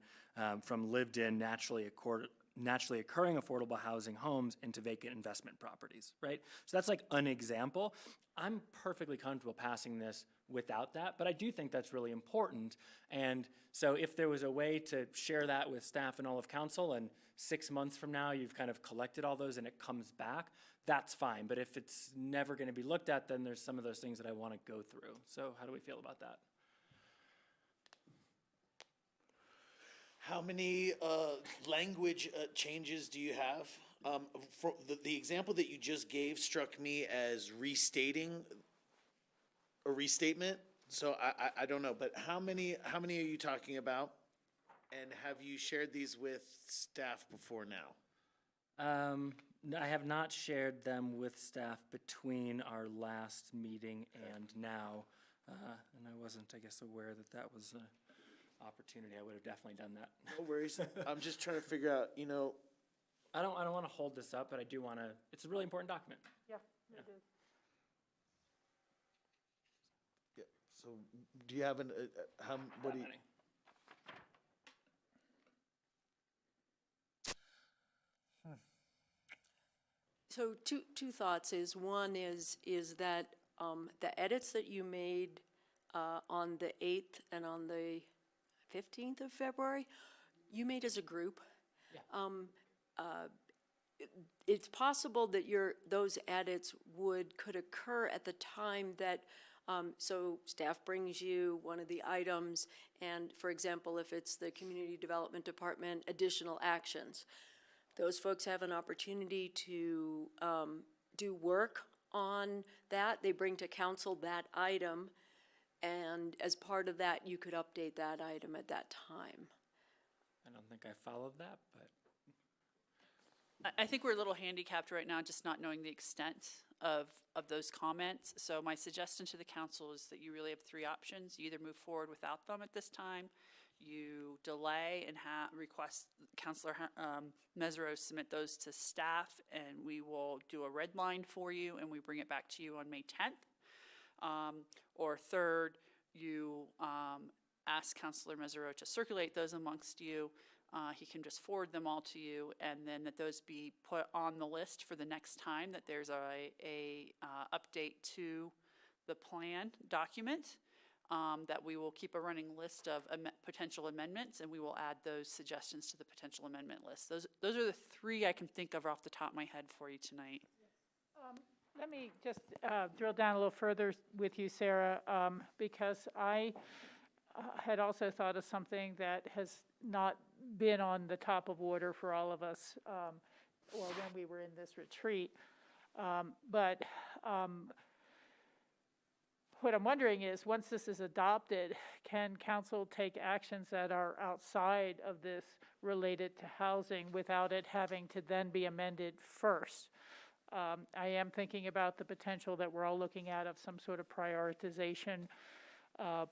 from lived-in, naturally occurring affordable housing homes into vacant investment properties, right? So that's like an example. I'm perfectly comfortable passing this without that, but I do think that's really important. And so if there was a way to share that with staff and all of council, and 6 months from now you've kind of collected all those and it comes back, that's fine. But if it's never going to be looked at, then there's some of those things that I want to go through. So how do we feel about that? How many language changes do you have? For the example that you just gave struck me as restating a restatement. So I don't know, but how many are you talking about? And have you shared these with staff before now? No, I have not shared them with staff between our last meeting and now, and I wasn't, I guess, aware that that was an opportunity. I would have definitely done that. No worries. I'm just trying to figure out, you know. I don't want to hold this up, but I do want to, it's a really important document. Yeah, it is. Yeah. So do you have what do you? So two thoughts is, one is that the edits that you made on the 8th and on the 15th of February, you made as a group. Yeah. It's possible that those edits could occur at the time that, so staff brings you one of the items, and for example, if it's the Community Development Department, additional actions. Those folks have an opportunity to do work on that. They bring to council that item, and as part of that, you could update that item at that time. I don't think I followed that, but. I think we're a little handicapped right now, just not knowing the extent of those comments. So my suggestion to the council is that you really have three options. You either move forward without them at this time, you delay and request Councilor Mesereau submit those to staff, and we will do a red line for you, and we bring it back to you on May 10th. Or third, you ask Councilor Mesereau to circulate those amongst you. He can just forward them all to you, and then that those be put on the list for the next time that there's a update to the plan document. That we will keep a running list of potential amendments, and we will add those suggestions to the potential amendment list. Those are the three I can think of off the top of my head for you tonight. Let me just drill down a little further with you, Sarah, because I had also thought of something that has not been on the top of order for all of us, or when we were in this retreat. But what I'm wondering is, once this is adopted, can council take actions that are outside of this related to housing without it having to then be amended first? I am thinking about the potential that we're all looking at of some sort of prioritization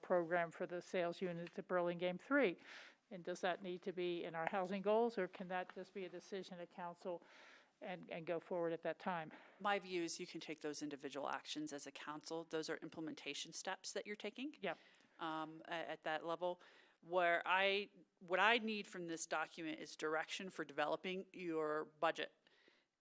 program for the sales units at Burlingame 3. And does that need to be in our housing goals, or can that just be a decision of council and go forward at that time? My view is you can take those individual actions as a council. Those are implementation steps that you're taking. Yep. At that level. What I need from this document is direction for developing your budget.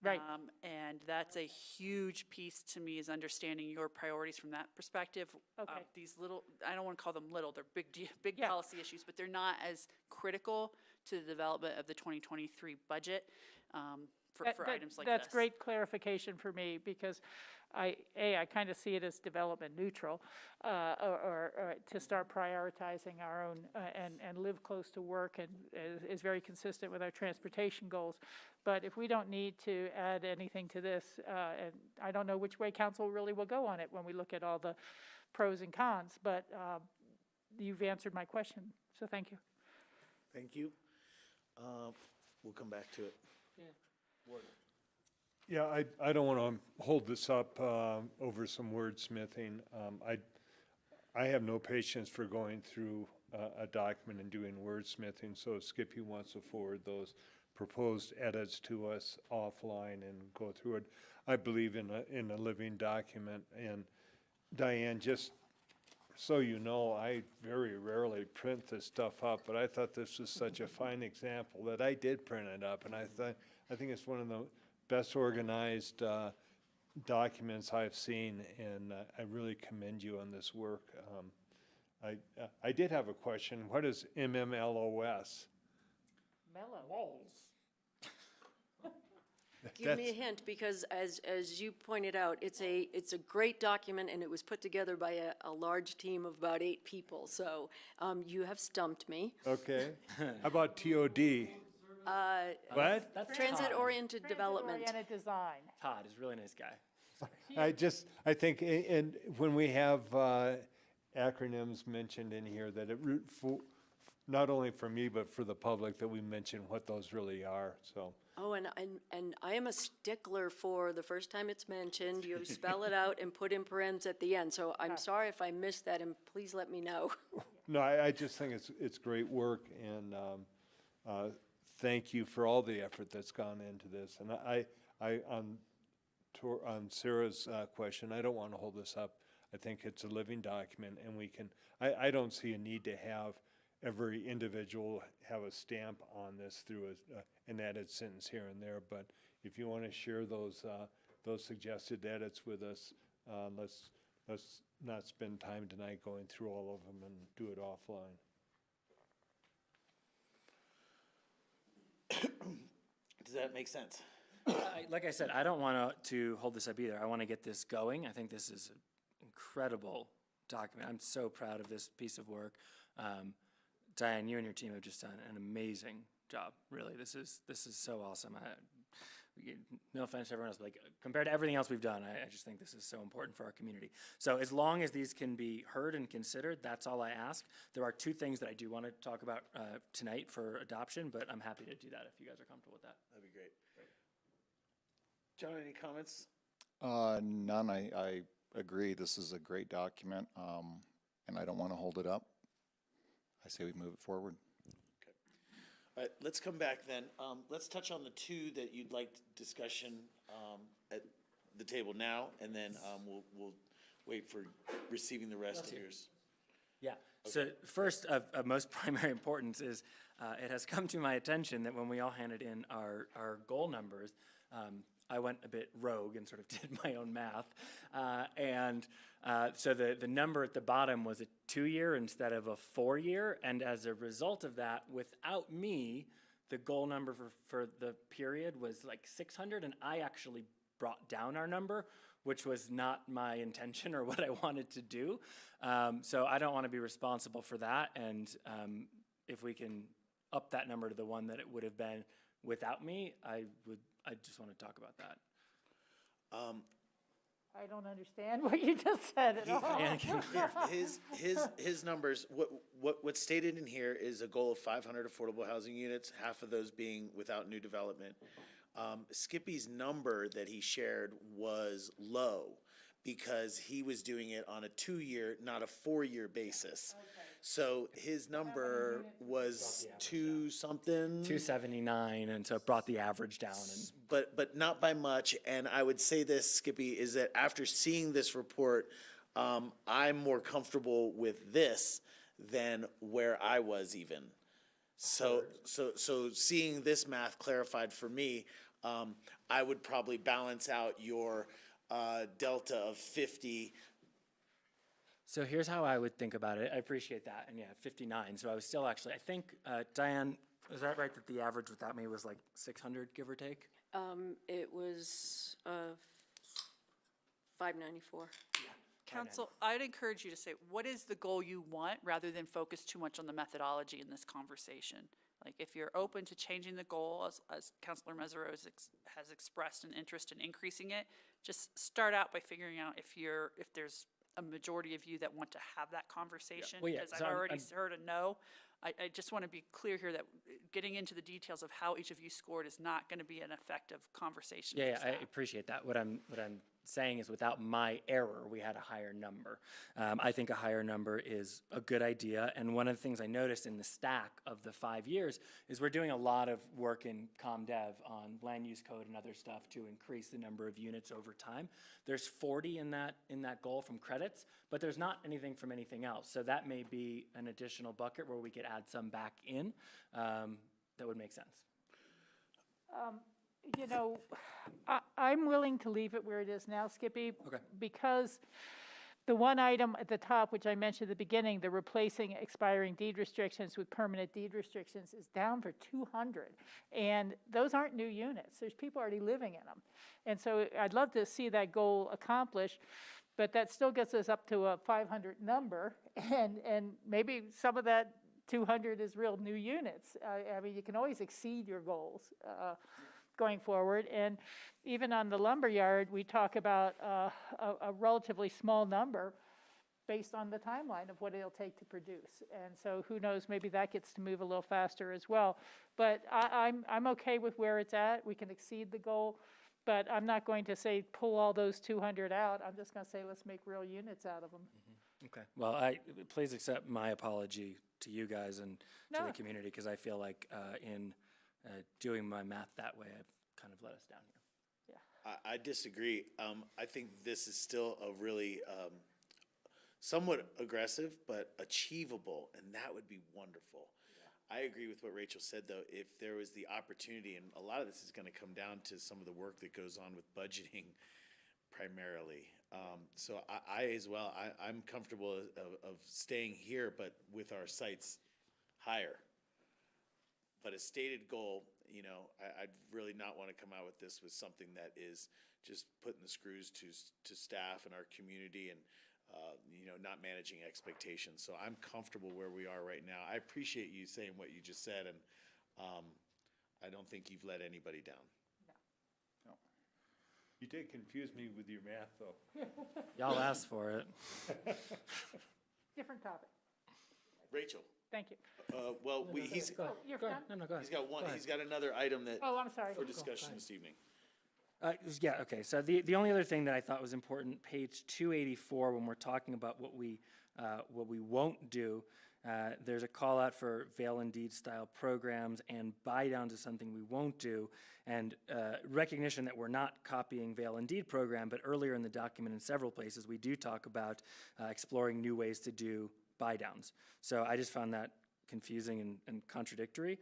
Right. And that's a huge piece to me, is understanding your priorities from that perspective. Okay. These little, I don't want to call them little, they're big Yeah. policy issues, but they're not as critical to the development of the 2023 budget for items like this. That's great clarification for me, because I kind of see it as development neutral, or to start prioritizing our own and live close to work, and is very consistent with our transportation goals. But if we don't need to add anything to this, and I don't know which way council really will go on it when we look at all the pros and cons, but you've answered my question, so thank you. Thank you. we'll come back to it. Yeah, I don't want to hold this up over some wordsmithing. I have no patience for going through a document and doing wordsmithing, so if Skippy wants to forward those proposed edits to us offline and go through it. I believe in a living document, and Diane, just so you know, I very rarely print this stuff up, but I thought this was such a fine example that I did print it up, and I think it's one of the best organized documents I've seen, and I really commend you on this work. I did have a question. What is MMLOS? Mellow. Give me a hint, because as you pointed out, it's a great document, and it was put together by a large team of about 8 people, so you have stumped me. Okay. How about TOD? What? That's Transit-oriented development. Transit-oriented design. Todd is a really nice guy. I think, and when we have acronyms mentioned in here, that not only for me, but for the public, that we mention what those really are, so. Oh, and I am a stickler for the first time it's mentioned, you spell it out and put in parentheses at the end, so I'm sorry if I missed that, and please let me know. No, I just think it's great work, and thank you for all the effort that's gone into this. And on Sarah's question, I don't want to hold this up. I think it's a living document, and I don't see a need to have every individual have a stamp on this through an added sentence here and there. But if you want to share those suggested edits with us, let's not spend time tonight going through all of them and do it offline. Does that make sense? Like I said, I don't want to hold this up either. I want to get this going. I think this is an incredible document. I'm so proud of this piece of work. Diane, you and your team have just done an amazing job. Really, this is so awesome. No offense to everyone else, but like, compared to everything else we've done, I just think this is so important for our community. So as long as these can be heard and considered, that's all I ask. There are 2 things that I do want to talk about tonight for adoption, but I'm happy to do that if you guys are comfortable with that. That'd be great. John, any comments? None. I agree. This is a great document, and I don't want to hold it up. I say we move it forward. Okay. All right, let's come back then. Let's touch on the 2 that you'd like discussion at the table now, and then we'll wait for receiving the rest of yours. Yeah. Okay. So first of most primary importance is it has come to my attention that when we all handed in our goal numbers, I went a bit rogue and sort of did my own math. So the number at the bottom was a 2-year instead of a 4-year. And as a result of that, without me, the goal number for the period was like 600. And I actually brought down our number, which was not my intention or what I wanted to do. So I don't want to be responsible for that. And if we can up that number to the one that it would have been without me, I just want to talk about that. I don't understand what you just said at all. His numbers, what's stated in here is a goal of 500 affordable housing units, half of those being without new development. Skippy's number that he shared was low because he was doing it on a 2-year, not a 4-year basis. Okay. So his number was 2-something. 279, and so it brought the average down. But not by much. And I would say this, Skippy, is that after seeing this report, I'm more comfortable with this than where I was even. So seeing this math clarified for me, I would probably balance out your delta of 50. So here's how I would think about it. I appreciate that. And yeah, 59. So I was still actually, I think, Diane, is that right that the average without me was like 600, give or take? It was 594. Council, I'd encourage you to say, what is the goal you want, rather than focus too much on the methodology in this conversation? Like, if you're open to changing the goal, as Councilor Mesereau has expressed an interest in increasing it, just start out by figuring out if there's a majority of you that want to have that conversation. Well, yeah, Because so I've I'm- already I'm- heard a no. I just want to be clear here that getting into the details of how each of you scored is not going to be an effective conversation for Yeah, I staff. appreciate that. What I'm saying is without my error, we had a higher number. I think a higher number is a good idea. And one of the things I noticed in the stack of the 5 years is we're doing a lot of work in ComDev on land use code and other stuff to increase the number of units over time. There's 40 in that goal from credits, but there's not anything from anything else. So that may be an additional bucket where we could add some back in. That would make sense. You know, I'm willing to leave it where it is now, Skippy. Okay. Because the one item at the top, which I mentioned at the beginning, the replacing expiring deed restrictions with permanent deed restrictions is down for 200. And those aren't new units. There's people already living in them. And so I'd love to see that goal accomplished, but that still gets us up to a 500 number. And maybe some of that 200 is real new units. I mean, you can always exceed your goals going forward. And even on the lumberyard, we talk about a relatively small number based on the timeline of what it'll take to produce. And so who knows, maybe that gets to move a little faster as well. But I'm okay with where it's at. We can exceed the goal, but I'm not going to say pull all those 200 out. I'm just going to say let's make real units out of them. Okay. Well, please accept my apology to you guys and to No. the community, because I feel like in doing my math that way, I've kind of let us down here. I disagree. I think this is still a really somewhat aggressive, but achievable, and that would be wonderful. I agree with what Rachel said, though. If there was the opportunity, and a lot of this is going to come down to some of the work that goes on with budgeting primarily. So I as well, I'm comfortable of staying here, but with our sights higher. But a stated goal, you know, I'd really not want to come out with this with something that is just putting the screws to staff and our community and, you know, not managing expectations. So I'm comfortable where we are right now. I appreciate you saying what you just said, and I don't think you've let anybody down. You did confuse me with your math, though. Y'all asked for it. Different topic. Rachel, Thank you. well, he's Go ahead. You're Go ahead. done? No, go ahead. he's got one. Go ahead. He's got another item that Oh, I'm sorry. for discussion this evening. Yeah, okay, so the only other thing that I thought was important, page 284, when we're talking about what we won't do, there's a call out for veil and deed style programs, and buy downs is something we won't do, and recognition that we're not copying veil and deed program, but earlier in the document in several places, we do talk about exploring new ways to do buy downs. So I just found that confusing and contradictory.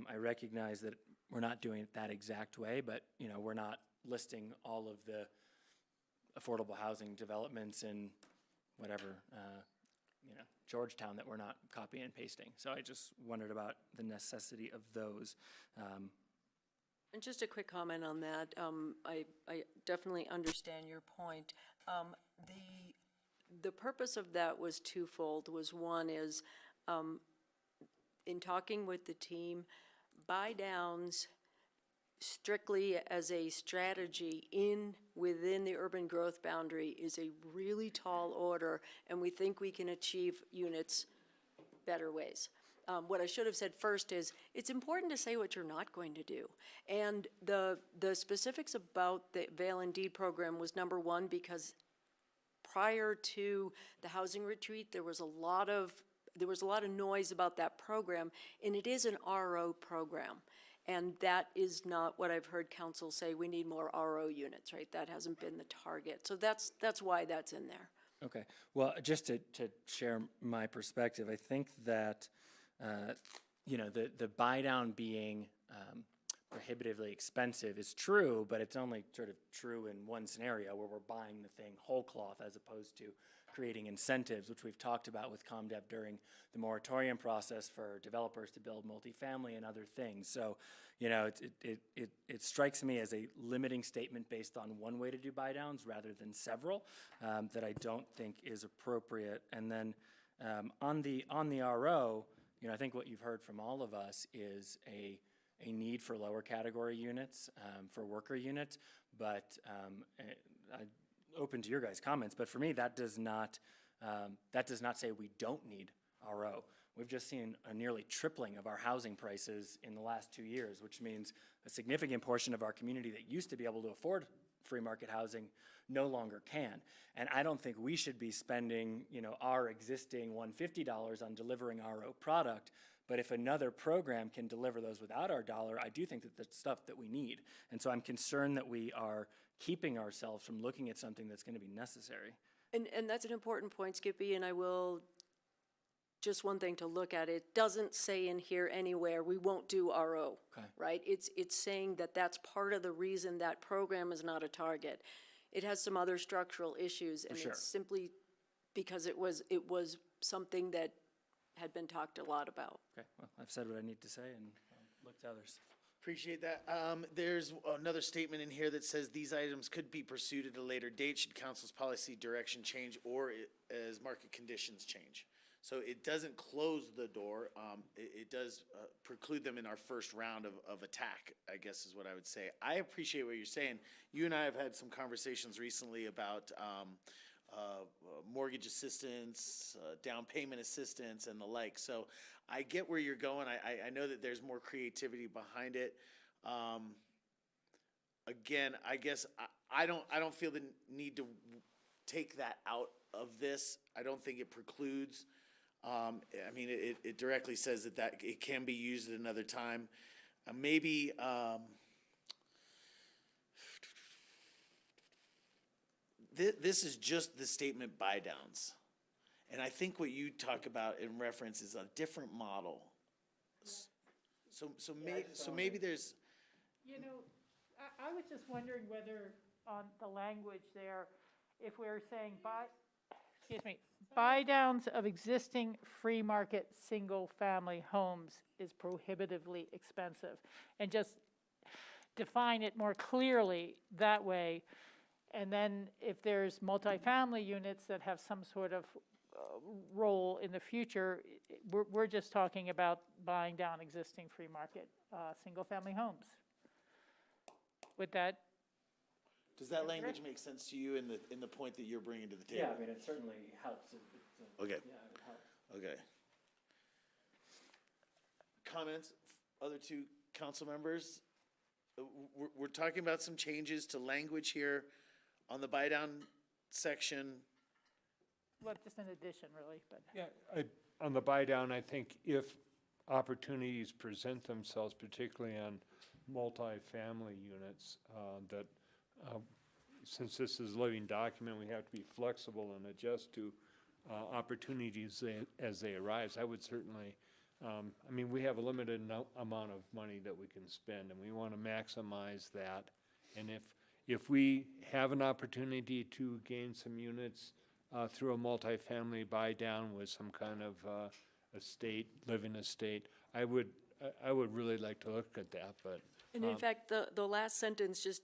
I recognize that we're not doing it that exact way, but you know, we're not listing all of the affordable housing developments in whatever, you know, Georgetown that we're not copying and pasting. So I just wondered about the necessity of those. And just a quick comment on that. I definitely understand your point. The purpose of that was twofold. One is, in talking with the team, buy downs strictly as a strategy within the urban growth boundary is a really tall order, and we think we can achieve units better ways. What I should have said first is, it's important to say what you're not going to do. And the specifics about the Veil and Deed program was number one, because prior to the housing retreat, there was a lot of noise about that program, and it is an RO program. And that is not what I've heard council say, we need more RO units, right? That hasn't been the target. So that's why that's in there. Okay, well, just to share my perspective, I think that, you know, the buy down being prohibitively expensive is true, but it's only sort of true in one scenario where we're buying the thing whole cloth as opposed to creating incentives, which we've talked about with ComDev during the moratorium process for developers to build multifamily and other things. So, you know, it strikes me as a limiting statement based on one way to do buy downs rather than several, that I don't think is appropriate. And then on the RO, you know, I think what you've heard from all of us is a need for lower category units, for worker units, but open to your guys' comments, but for me, that does not say we don't need RO. We've just seen a nearly tripling of our housing prices in the last 2 years, which means a significant portion of our community that used to be able to afford free market housing no longer can. And I don't think we should be spending, our existing $150 on delivering RO product. But if another program can deliver those without our dollar, I do think that that's stuff that we need. And so I'm concerned that we are keeping ourselves from looking at something that's going to be necessary. And that's an important point, Skippy, and I will, just one thing to look at, it doesn't say in here anywhere, we won't do RO, Okay. right? It's saying that that's part of the reason that program is not a target. It has some other structural issues, and sure. it's simply because it was something that had been talked a lot about. Okay, well, I've said what I need to say, and I'll look to others. Appreciate that. There's another statement in here that says these items could be pursued at a later date should council's policy direction change or as market conditions change. So it doesn't close the door. It does preclude them in our first round of attack, I guess is what I would say. I appreciate what you're saying. You and I have had some conversations recently about mortgage assistance, down payment assistance, and the like. So I get where you're going. I know that there's more creativity behind it. Again, I guess I don't feel the need to take that out of this. I don't think it precludes. I mean, it directly says that it can be used at another time. Maybe this is just the statement buy downs. And I think what you talk about in reference is a different model. So maybe there's. I was just wondering whether on the language there, if we're saying buy downs of existing free market single-family homes is prohibitively expensive, and just define it more clearly that way. And then if there's multifamily units that have some sort of role in the future, we're just talking about buying down existing free market single-family homes. With that. Does that language make sense to you in the point that you're bringing to the table? Yeah, I mean, it certainly helps. Okay. Yeah, it helps. Okay. Comments, other two council members? We're talking about some changes to language here on the buy down section. Well, just an addition, really, but. Yeah, on the buy down, I think if opportunities present themselves, particularly on multifamily units, that since this is a living document, we have to be flexible and adjust to opportunities as they arise. I would certainly, I mean, we have a limited amount of money that we can spend, and we want to maximize that. And if we have an opportunity to gain some units through a multifamily buy down with some kind of living estate, I would really like to look at that, but. And in fact, the last sentence just,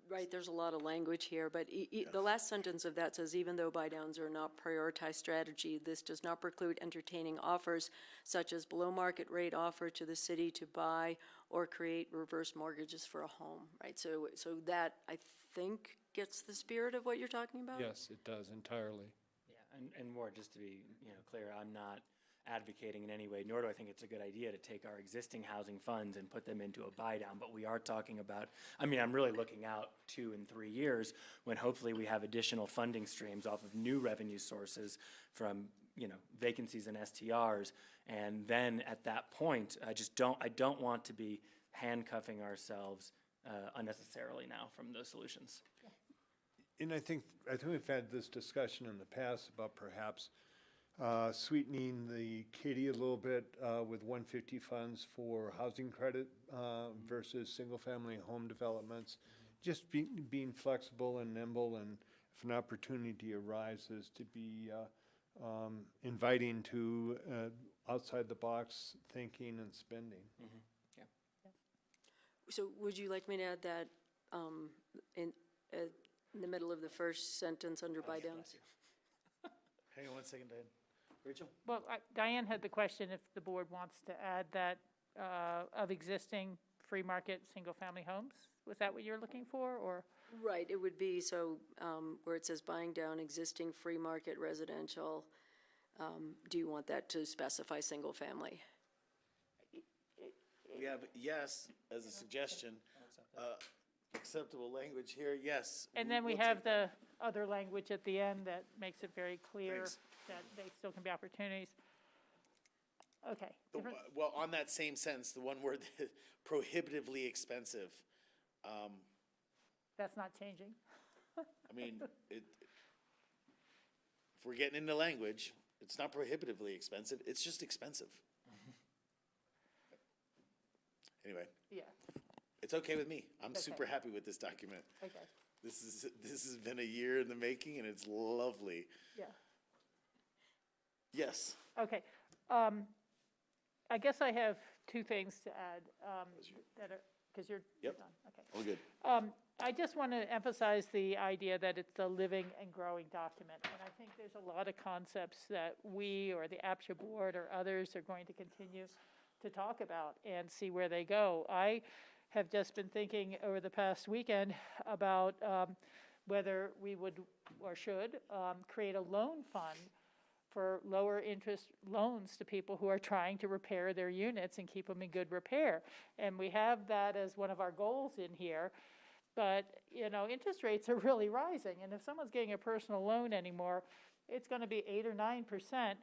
right, there's a lot of language here, but the last sentence of that says, even though buy-downs are not prioritized strategy, this does not preclude entertaining offers such as below-market rate offer to the city to buy or create reverse mortgages for a home, right? So that, I think, gets the spirit of what you're talking about? Yes, it does entirely. Yeah, and more just to be, clear, I'm not advocating in any way, nor do I think it's a good idea to take our existing housing funds and put them into a buy down, but we are talking about, I mean, I'm really looking out 2 and 3 years when hopefully we have additional funding streams off of new revenue sources from, vacancies and STRs. And then at that point, I don't want to be handcuffing ourselves unnecessarily now from those solutions. And I think we've had this discussion in the past about perhaps sweetening the kitty a little bit with 150 funds for housing credit versus single-family home developments. Just being flexible and nimble, and if an opportunity arises, to be inviting to outside-the-box thinking and spending. Mm-hmm. Yeah. So would you like me to add that in the middle of the first sentence under buy downs? Hang on one second, Diane. Rachel? Well, Diane had the question if the board wants to add that of existing free market single-family homes. Was that what you're looking for, or? Right, it would be, so, where it says buying down existing free market residential, do you want that to specify single family? We have yes as a suggestion. Acceptable language here, yes. And then we we'll have take that. the other language at the end that makes it very clear Thanks. that they still can be opportunities. Okay. different- Well, on that same sense, the one word, prohibitively expensive. That's not changing. I mean, if we're getting into language, it's not prohibitively expensive, it's just expensive. Anyway, Yeah, it's okay with me. I'm Okay. super happy with this document. okay, This has been a year in the making and it's lovely. yeah. Yes. Okay. I guess I have two things to add, that are, because you're Yep. done, okay. All good. I just want to emphasize the idea that it's a living and growing document. And I think there's a lot of concepts that we or the APSHA board or others are going to continue to talk about and see where they go. I have just been thinking over the past weekend about whether we would or should create a loan fund for lower interest loans to people who are trying to repair their units and keep them in good repair. And we have that as one of our goals in here. But, you know, interest rates are really rising. And if someone's getting a personal loan anymore, it's going to be 8 or 9%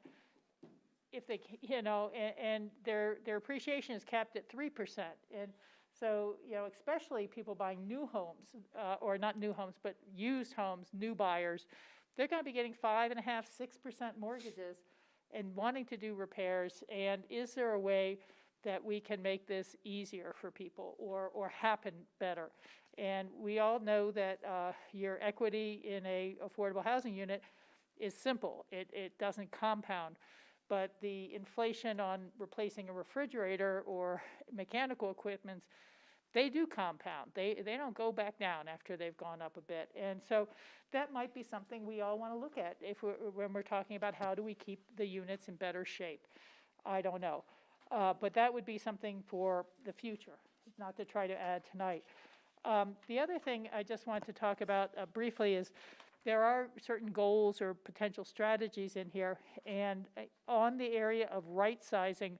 if they, you know, and their appreciation is capped at 3%. And so, you know, especially people buying new homes, or not new homes, but used homes, new buyers, they're going to be getting 5.5%, 6% mortgages and wanting to do repairs. And is there a way that we can make this easier for people or happen better? And we all know that your equity in a affordable housing unit is simple. It doesn't compound. But the inflation on replacing a refrigerator or mechanical equipment, they do compound. They don't go back down after they've gone up a bit. And so that might be something we all want to look at when we're talking about how do we keep the units in better shape. I don't know. But that would be something for the future, not to try to add tonight. The other thing I just want to talk about briefly is there are certain goals or potential strategies in here. And on the area of right sizing,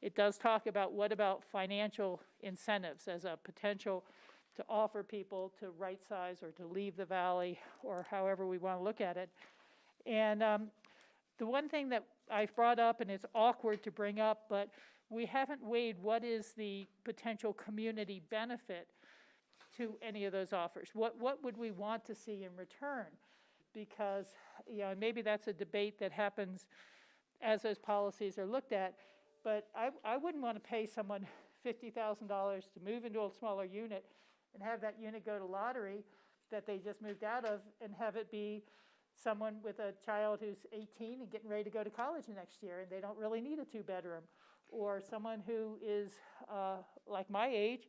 it does talk about what about financial incentives as a potential to offer people to right size or to leave the valley or however we want to look at it. And the one thing that I've brought up, and it's awkward to bring up, but we haven't weighed what is the potential community benefit to any of those offers. What would we want to see in return? Because, you know, maybe that's a debate that happens as those policies are looked at, but I wouldn't want to pay someone $50,000 to move into a smaller unit and have that unit go to lottery that they just moved out of and have it be someone with a child who's 18 and getting ready to go to college next year and they don't really need a 2-bedroom, or someone who is like my age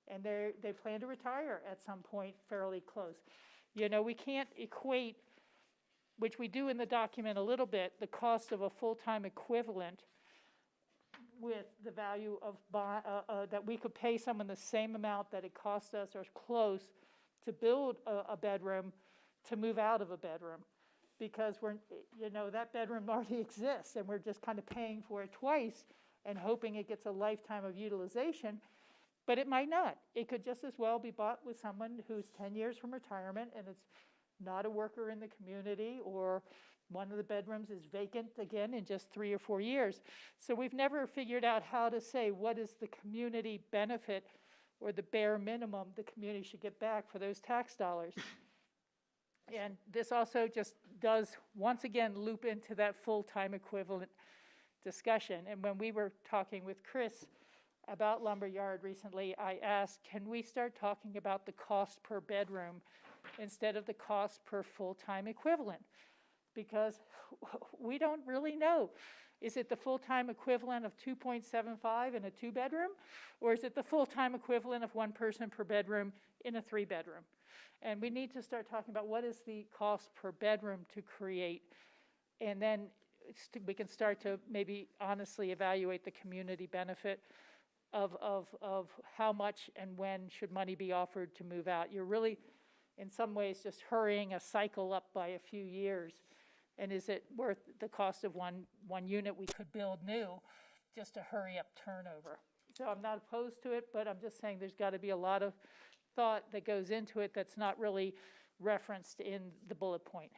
and they plan to retire at some point fairly close. You know, we can't equate, which we do in the document a little bit, the cost of a full-time equivalent with the value of that we could pay someone the same amount that it costs us or close to build a bedroom to move out of a bedroom, because we're, you know, that bedroom already exists and we're just kind of paying for it twice and hoping it gets a lifetime of utilization. But it might not. It could just as well be bought with someone who's 10 years from retirement and it's not a worker in the community, or one of the bedrooms is vacant again in just 3 or 4 years. So we've never figured out how to say what is the community benefit or the bare minimum the community should get back for those tax dollars. And this also just does, once again, loop into that full-time equivalent discussion. And when we were talking with Chris about Lumberyard recently, I asked, can we start talking about the cost per bedroom instead of the cost per full-time equivalent? Because we don't really know. Is it the full-time equivalent of 2.75 in a 2-bedroom? Or is it the full-time equivalent of 1 person per bedroom in a 3-bedroom? And we need to start talking about what is the cost per bedroom to create. And then we can start to maybe honestly evaluate the community benefit of how much and when should money be offered to move out. You're really in some ways just hurrying a cycle up by a few years? And is it worth the cost of one unit we could build new just to hurry up turnover? So I'm not opposed to it, but I'm just saying there's got to be a lot of thought that goes into it that's not really referenced in the bullet point.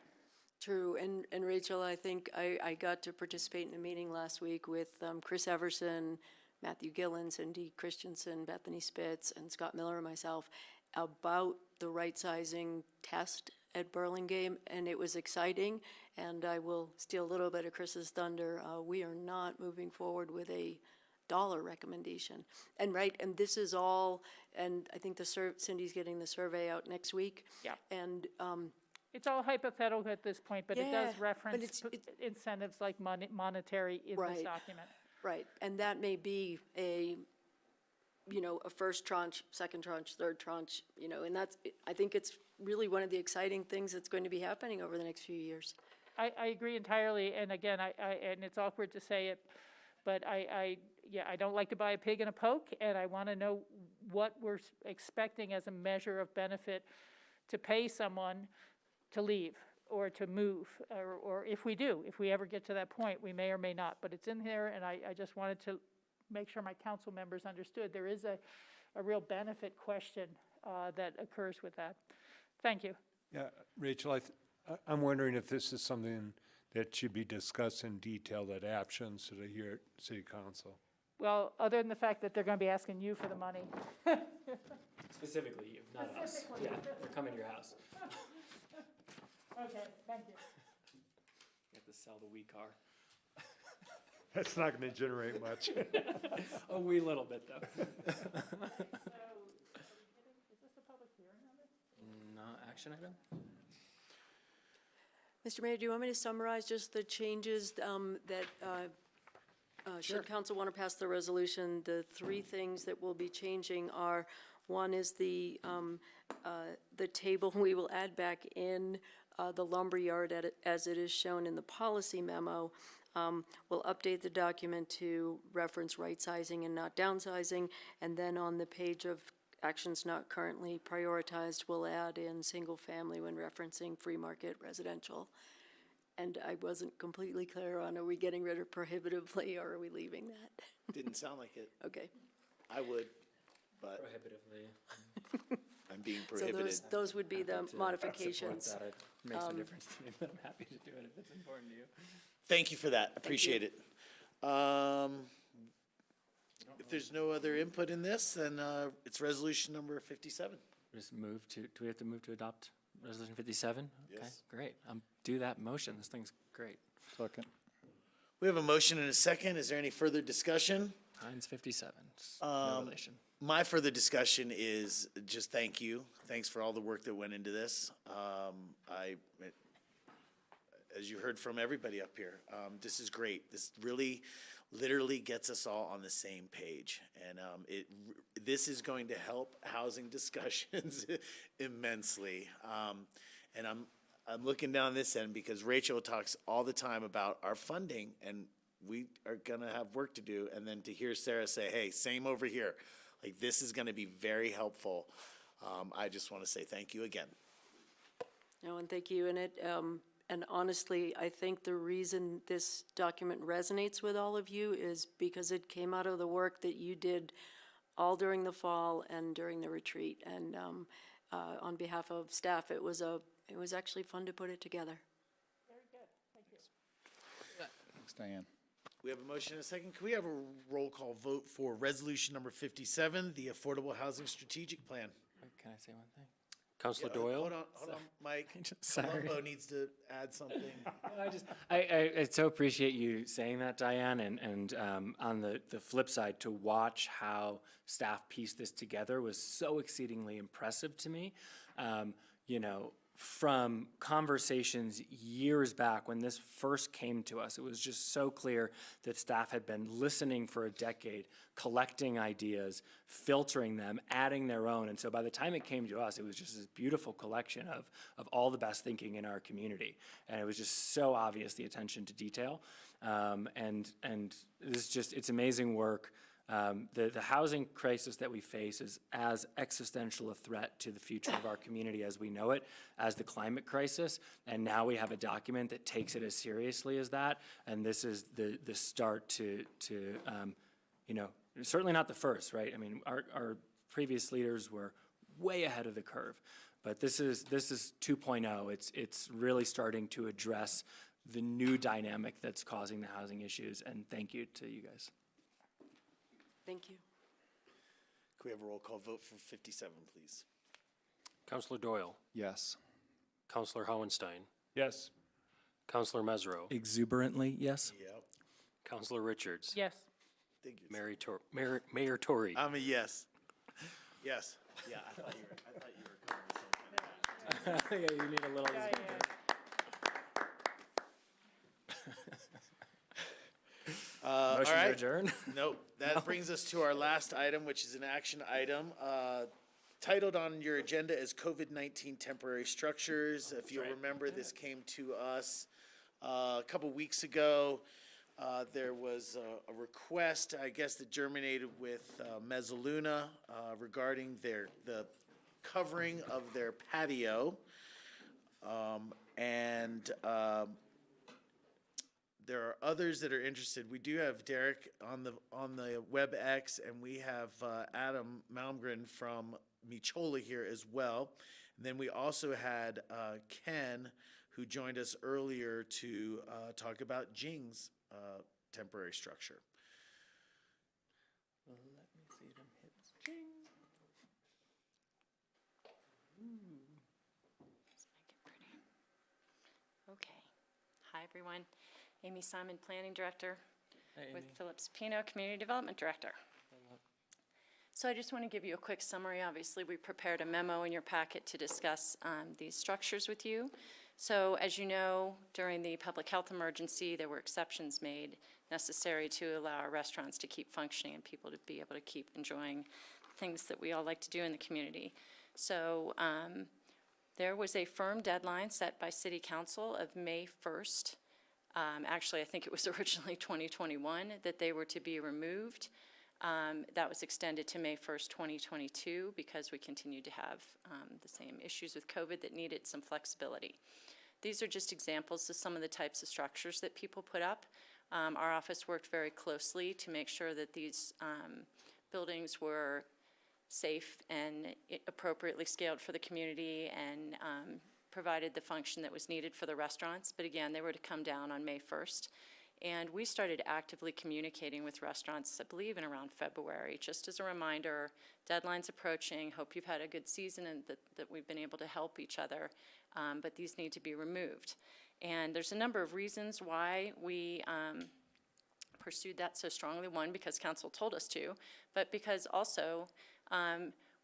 True, and Rachel, I think I got to participate in a meeting last week with Chris Everson, Matthew Gillen, Cindy Christensen, Bethany Spitz, and Scott Miller and myself about the right-sizing test at Burlingame, and it was exciting, and I will steal a little bit of Chris's thunder. We are not moving forward with a dollar recommendation. And this is all, and I think Cindy's getting the survey out next week. Yeah. And it's all hypothetical at this point, but it Yeah, does but reference incentives like monetary in this Right. document. Right, and that may be a first tranche, second tranche, third tranche, and I think it's really one of the exciting things that's going to be happening over the next few years. I agree entirely, and again, and it's awkward to say it, but I don't like to buy a pig in a poke, and I want to know what we're expecting as a measure of benefit to pay someone to leave or to move, or if we ever get to that point, we may or may not, but it's in there, and I just wanted to make sure my council members understood there is a real benefit question that occurs with that. Thank you. Yeah, Rachel, I'm wondering if this is something that should be discussed in detail at Aspen today here at City Council. Well, other than the fact that they're going to be asking you for the money. Specifically you, not us. Yeah, we're coming to your house. Okay, thank you. You have to sell the wee car. That's not going to generate much. A wee little bit, though. Is this a public hearing on this? No action item? Mr. Mayor, do you want me to summarize just the changes that, should council want to pass the resolution, the three things that will be changing are, one is the table, we will add back in the lumberyard as it is shown in the policy memo. We'll update the document to reference right sizing and not downsizing, and then on the page of actions not currently prioritized, we'll add in single family when referencing free market residential. And I wasn't completely clear on, are we getting rid of prohibitively or are we leaving that? Didn't sound like it. Okay. I would, but Prohibitively. I'm being So prohibited. those would be the To support modifications. that. It makes a difference to me, but I'm happy to do it if it's important to you. Thank you for that. Appreciate it. If there's no other input in this, then it's resolution number 57. Just move to, do we have to move to adopt resolution 57? Okay, Yes. great. Do that motion. This thing's great. Second. We have a motion and a second. Is there any further discussion? Heinz 57. No relation. My further discussion is just thank you. Thanks for all the work that went into this. As you heard from everybody up here, this is great. This really literally gets us all on the same page. And this is going to help housing discussions immensely. And I'm looking down this end because Rachel talks all the time about our funding, and we are gonna have work to do. And then to hear Sarah say, hey, same over here. Like, this is gonna be very helpful. I just wanna say thank you again. No, and thank you. And honestly, I think the reason this document resonates with all of you is because it came out of the work that you did all during the fall and during the retreat. And on behalf of staff, it was actually fun to put it together. Very good, thank you. Thanks, Diane. We have a motion and a second. Can we have a roll call vote for resolution number 57, the Affordable Housing Strategic Plan? Can I say one thing? Counselor Yeah, Doyle? Hold on, Mike. Sorry. Columbo needs to add something. I so appreciate you saying that, Diane, and on the flip side, to watch how staff pieced this together was so exceedingly impressive to me. From conversations years back when this first came to us, it was just so clear that staff had been listening for a decade, collecting ideas, filtering them, adding their own. And so by the time it came to us, it was just this beautiful collection of all the best thinking in our community. And it was just so obvious, the attention to detail. And it's amazing work. The housing crisis that we face is as existential a threat to the future of our community as we know it, as the climate crisis. And now we have a document that takes it as seriously as that. And this is the start to you know, certainly not the first, right? I mean, our previous leaders were way ahead of the curve. But this is 2.0. It's really starting to address the new dynamic that's causing the housing issues. And thank you to you guys. Thank you. Could we have a roll call vote for 57, please? Counselor Doyle, Yes. Counselor Howenstein, Yes. Counselor Mesro, Exuberantly, yes? Yep. Counselor Richards, Yes. Thank you. Mayor Tory. I'm a yes. Yes. Yeah, I thought you were covering something. Yeah, you need a little. All Motion to right. adjourn? Nope. That brings us to our last item, which is an action item. Titled on your agenda is COVID-19 temporary structures. If you'll remember, this came to us a couple weeks ago. There was a request, I guess, that germinated with Mezzaluna regarding the covering of their patio. There are others that are interested. We do have Derek on the WebEx, and we have Adam Malmgren from Michola here as well. And then we also had Ken, who joined us earlier to talk about Jing's temporary structure. Let me see them hits. Ching. Let's make it pretty. Okay. Hi, everyone. Amy Simon, Planning Director, with Phillips Pino, Community Development Director. So I just want to give you a quick summary. Obviously, we prepared a memo in your packet to discuss these structures with you. So as you know, during the public health emergency, there were exceptions made necessary to allow our restaurants to keep functioning and people to be able to keep enjoying things that we all like to do in the community. So there was a firm deadline set by City Council of May 1st. Actually, I think it was originally 2021 that they were to be removed. That was extended to May 1st, 2022, because we continued to have the same issues with COVID that needed some flexibility. These are just examples of some of the types of structures that people put up. Our office worked very closely to make sure that these buildings were safe and appropriately scaled for the community and provided the function that was needed for the restaurants. But again, they were to come down on May 1st. And we started actively communicating with restaurants, I believe, in around February. Just as a reminder, deadline's approaching. Hope you've had a good season and that we've been able to help each other. But these need to be removed. And there's a number of reasons why we pursued that so strongly. One, because council told us to, but because also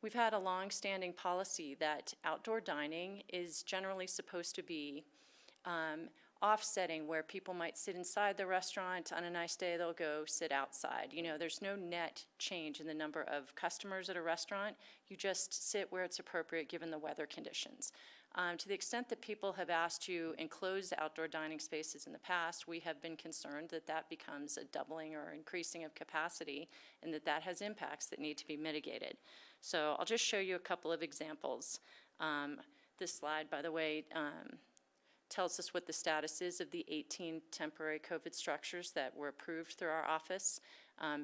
we've had a long-standing policy that outdoor dining is generally supposed to be offsetting, where people might sit inside the restaurant. On a nice day, they'll go sit outside. You know, there's no net change in the number of customers at a restaurant. You just sit where it's appropriate given the weather conditions. To the extent that people have asked to enclose outdoor dining spaces in the past, we have been concerned that that becomes a doubling or increasing of capacity and that has impacts that need to be mitigated. So I'll just show you a couple of examples. This slide, by the way, tells us what the status is of the 18 temporary COVID structures that were approved through our office.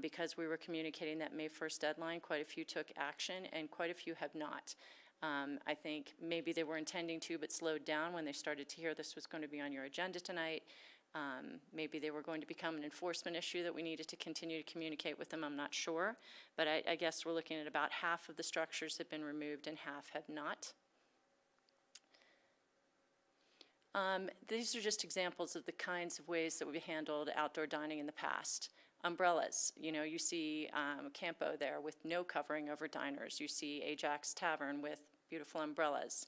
Because we were communicating that May 1st deadline, quite a few took action and quite a few have not. I think maybe they were intending to but slowed down when they started to hear this was going to be on your agenda tonight. Maybe they were going to become an enforcement issue that we needed to continue to communicate with them, I'm not sure. But I guess we're looking at about half of the structures have been removed and half have not. These are just examples of the kinds of ways that we've handled outdoor dining in the past. Umbrellas, you know, you see Campo there with no covering over diners. You see Ajax Tavern with beautiful umbrellas.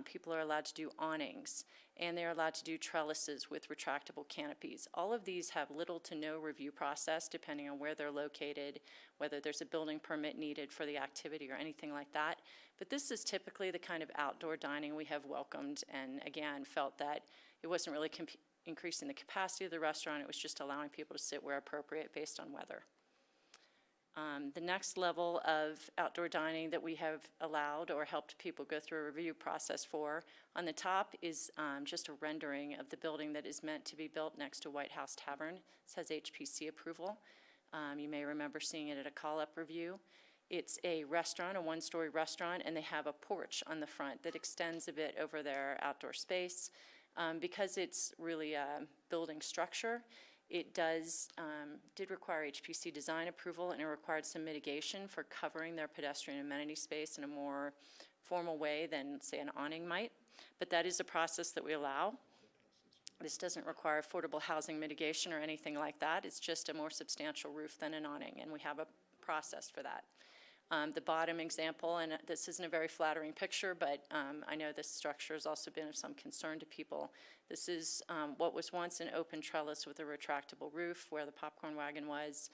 People are allowed to do awnings, and they're allowed to do trellises with retractable canopies. All of these have little to no review process depending on where they're located, whether there's a building permit needed for the activity or anything like that. But this is typically the kind of outdoor dining we have welcomed, and again, felt that it wasn't really increasing the capacity of the restaurant, it was just allowing people to sit where appropriate based on weather. The next level of outdoor dining that we have allowed or helped people go through a review process for, on the top is just a rendering of the building that is meant to be built next to White House Tavern. It says HPC approval. You may remember seeing it at a call-up review. It's a restaurant, a one-story restaurant, and they have a porch on the front that extends a bit over their outdoor space. Because it's really a building structure, it did require HPC design approval, and it required some mitigation for covering their pedestrian amenity space in a more formal way than, say, an awning might. But that is a process that we allow. This doesn't require affordable housing mitigation or anything like that. It's just a more substantial roof than an awning, and we have a process for that. The bottom example, and this isn't a very flattering picture, but I know this structure has also been of some concern to people. This is what was once an open trellis with a retractable roof where the popcorn wagon was.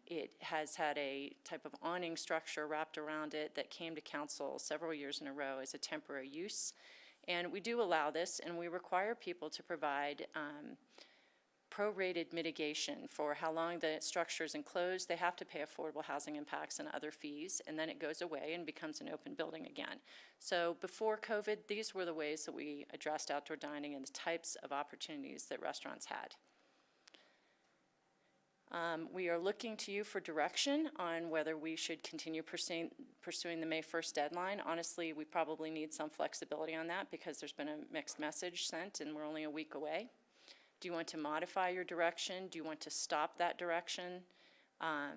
It has had a type of awning structure wrapped around it that came to council several years in a row as a temporary use. And we do allow this, and we require people to provide prorated mitigation for how long the structure is enclosed. They have to pay affordable housing impacts and other fees, and then it goes away and becomes an open building again. So before COVID, these were the ways that we addressed outdoor dining and the types of opportunities that restaurants had. We are looking to you for direction on whether we should continue pursuing the May 1st deadline. Honestly, we probably need some flexibility on that because there's been a mixed message sent and we're only a week away. Do you want to modify your direction? Do you want to stop that direction? I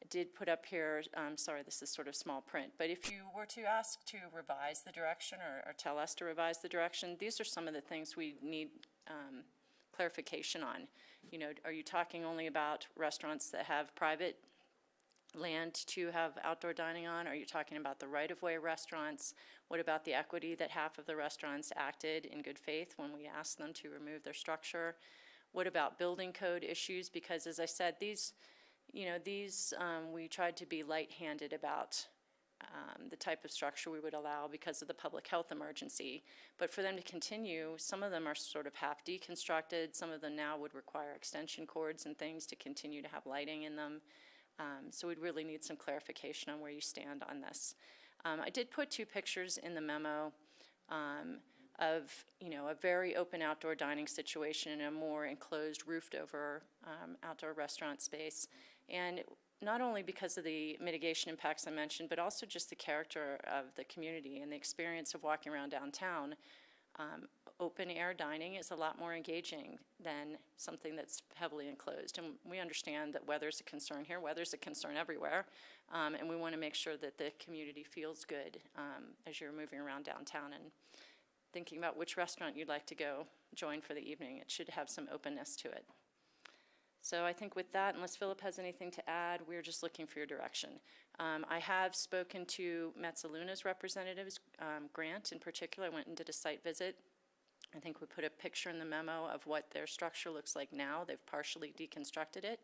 did put up here, sorry, this is sort of small print, but if you were to ask to revise the direction or tell us to revise the direction, these are some of the things we need clarification on. You know, are you talking only about restaurants that have private land to have outdoor dining on? Are you talking about the right-of-way restaurants? What about the equity that half of the restaurants acted in good faith when we asked them to remove their structure? What about building code issues? Because as I said, these, we tried to be light-handed about the type of structure we would allow because of the public health emergency. But for them to continue, some of them are sort of half deconstructed. Some of them now would require extension cords and things to continue to have lighting in them. So we'd really need some clarification on where you stand on this. I did put two pictures in the memo of, a very open outdoor dining situation in a more enclosed, roofed over outdoor restaurant space. And not only because of the mitigation impacts I mentioned, but also just the character of the community and the experience of walking around downtown. Open air dining is a lot more engaging than something that's heavily enclosed. And we understand that weather's a concern here. Weather's a concern everywhere. And we want to make sure that the community feels good as you're moving around downtown and thinking about which restaurant you'd like to go join for the evening. It should have some openness to it. So I think with that, unless Philip has anything to add, we're just looking for your direction. I have spoken to Metzaluna's representatives, Grant in particular. I went and did a site visit. I think we put a picture in the memo of what their structure looks like now. They've partially deconstructed it.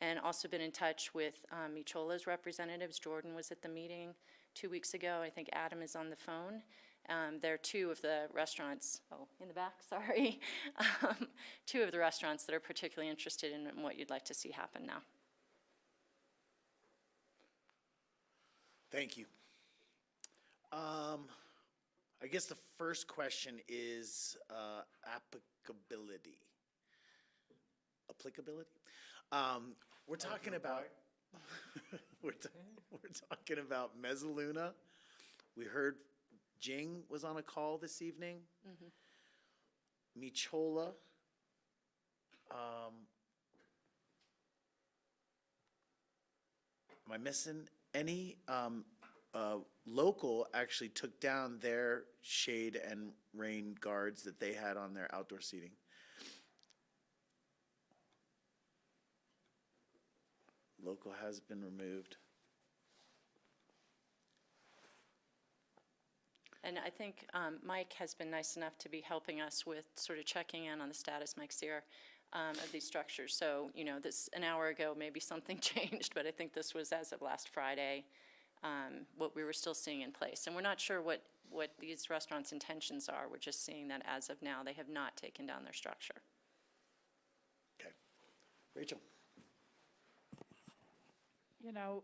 And also been in touch with Michola's representatives. Jordan was at the meeting 2 weeks ago. I think Adam is on the phone. There are two of the restaurants, in the back, sorry. Two of the restaurants that are particularly interested in what you'd like to see happen now. Thank you. I guess the first question is applicability. We're talking about we're talking about Mezzaluna. We heard Jing was on a call this evening. Mm-hmm. Michola. Am I missing any? Local actually took down their shade and rain guards that they had on their outdoor seating. Local has been removed. And I think Mike has been nice enough to be helping us with sort of checking in on the status, Mike's here, of these structures. So, this an hour ago, maybe something changed, but I think this was as of last Friday, what we were still seeing in place. And we're not sure what these restaurants' intentions are. We're just seeing that as of now, they have not taken down their structure. Okay. Rachel. You know,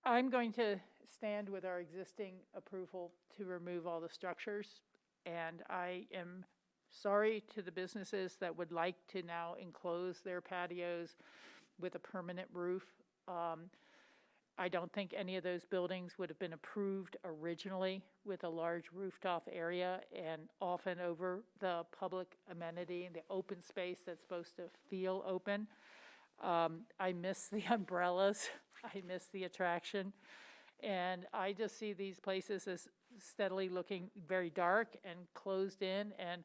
I'm going to stand with our existing approval to remove all the structures, and I am sorry to the businesses that would like to now enclose their patios with a permanent roof. I don't think any of those buildings would have been approved originally with a large rooftop area and often over the public amenity and the open space that's supposed to feel open. I miss the umbrellas. I miss the attraction. And I just see these places as steadily looking very dark and closed in and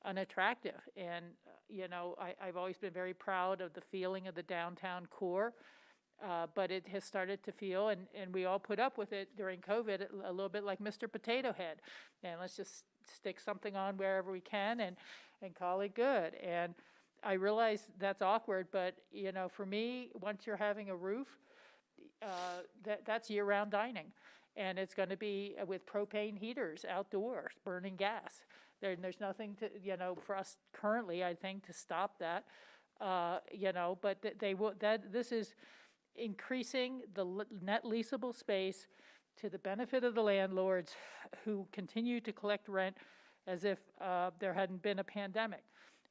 unattractive. And, you know, I've always been very proud of the feeling of the downtown core. But it has started to feel, and we all put up with it during COVID, a little bit like Mr. Potato Head. And let's just stick something on wherever we can and call it good. And I realize that's awkward, but, you know, for me, once you're having a roof, that's year-round dining. And it's going to be with propane heaters outdoors, burning gas. There's nothing to, you know, for us currently, I think, to stop that. You know, but they will, this is increasing the net leasable space to the benefit of the landlords who continue to collect rent as if there hadn't been a pandemic.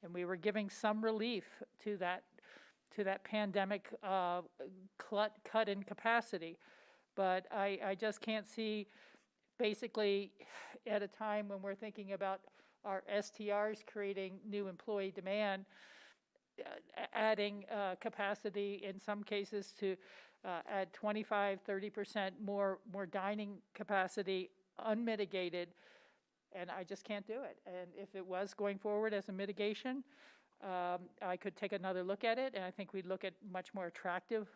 And we were giving some relief to that pandemic cut in capacity. But I just can't see, basically, at a time when we're thinking about our STRs creating new employee demand, adding capacity in some cases to add 25-30% more dining capacity unmitigated, and I just can't do it. And if it was going forward as a mitigation, I could take another look at it, and I think we'd look at much more attractive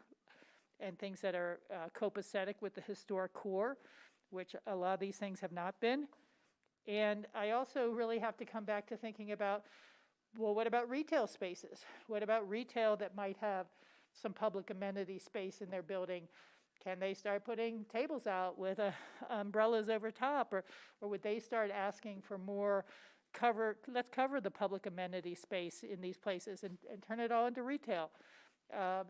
and things that are copacetic with the historic core, which a lot of these things have not been. And I also really have to come back to thinking about, well, what about retail spaces? What about retail that might have some public amenity space in their building? Can they start putting tables out with umbrellas over top? Or would they start asking for more let's cover the public amenity space in these places and turn it all into retail?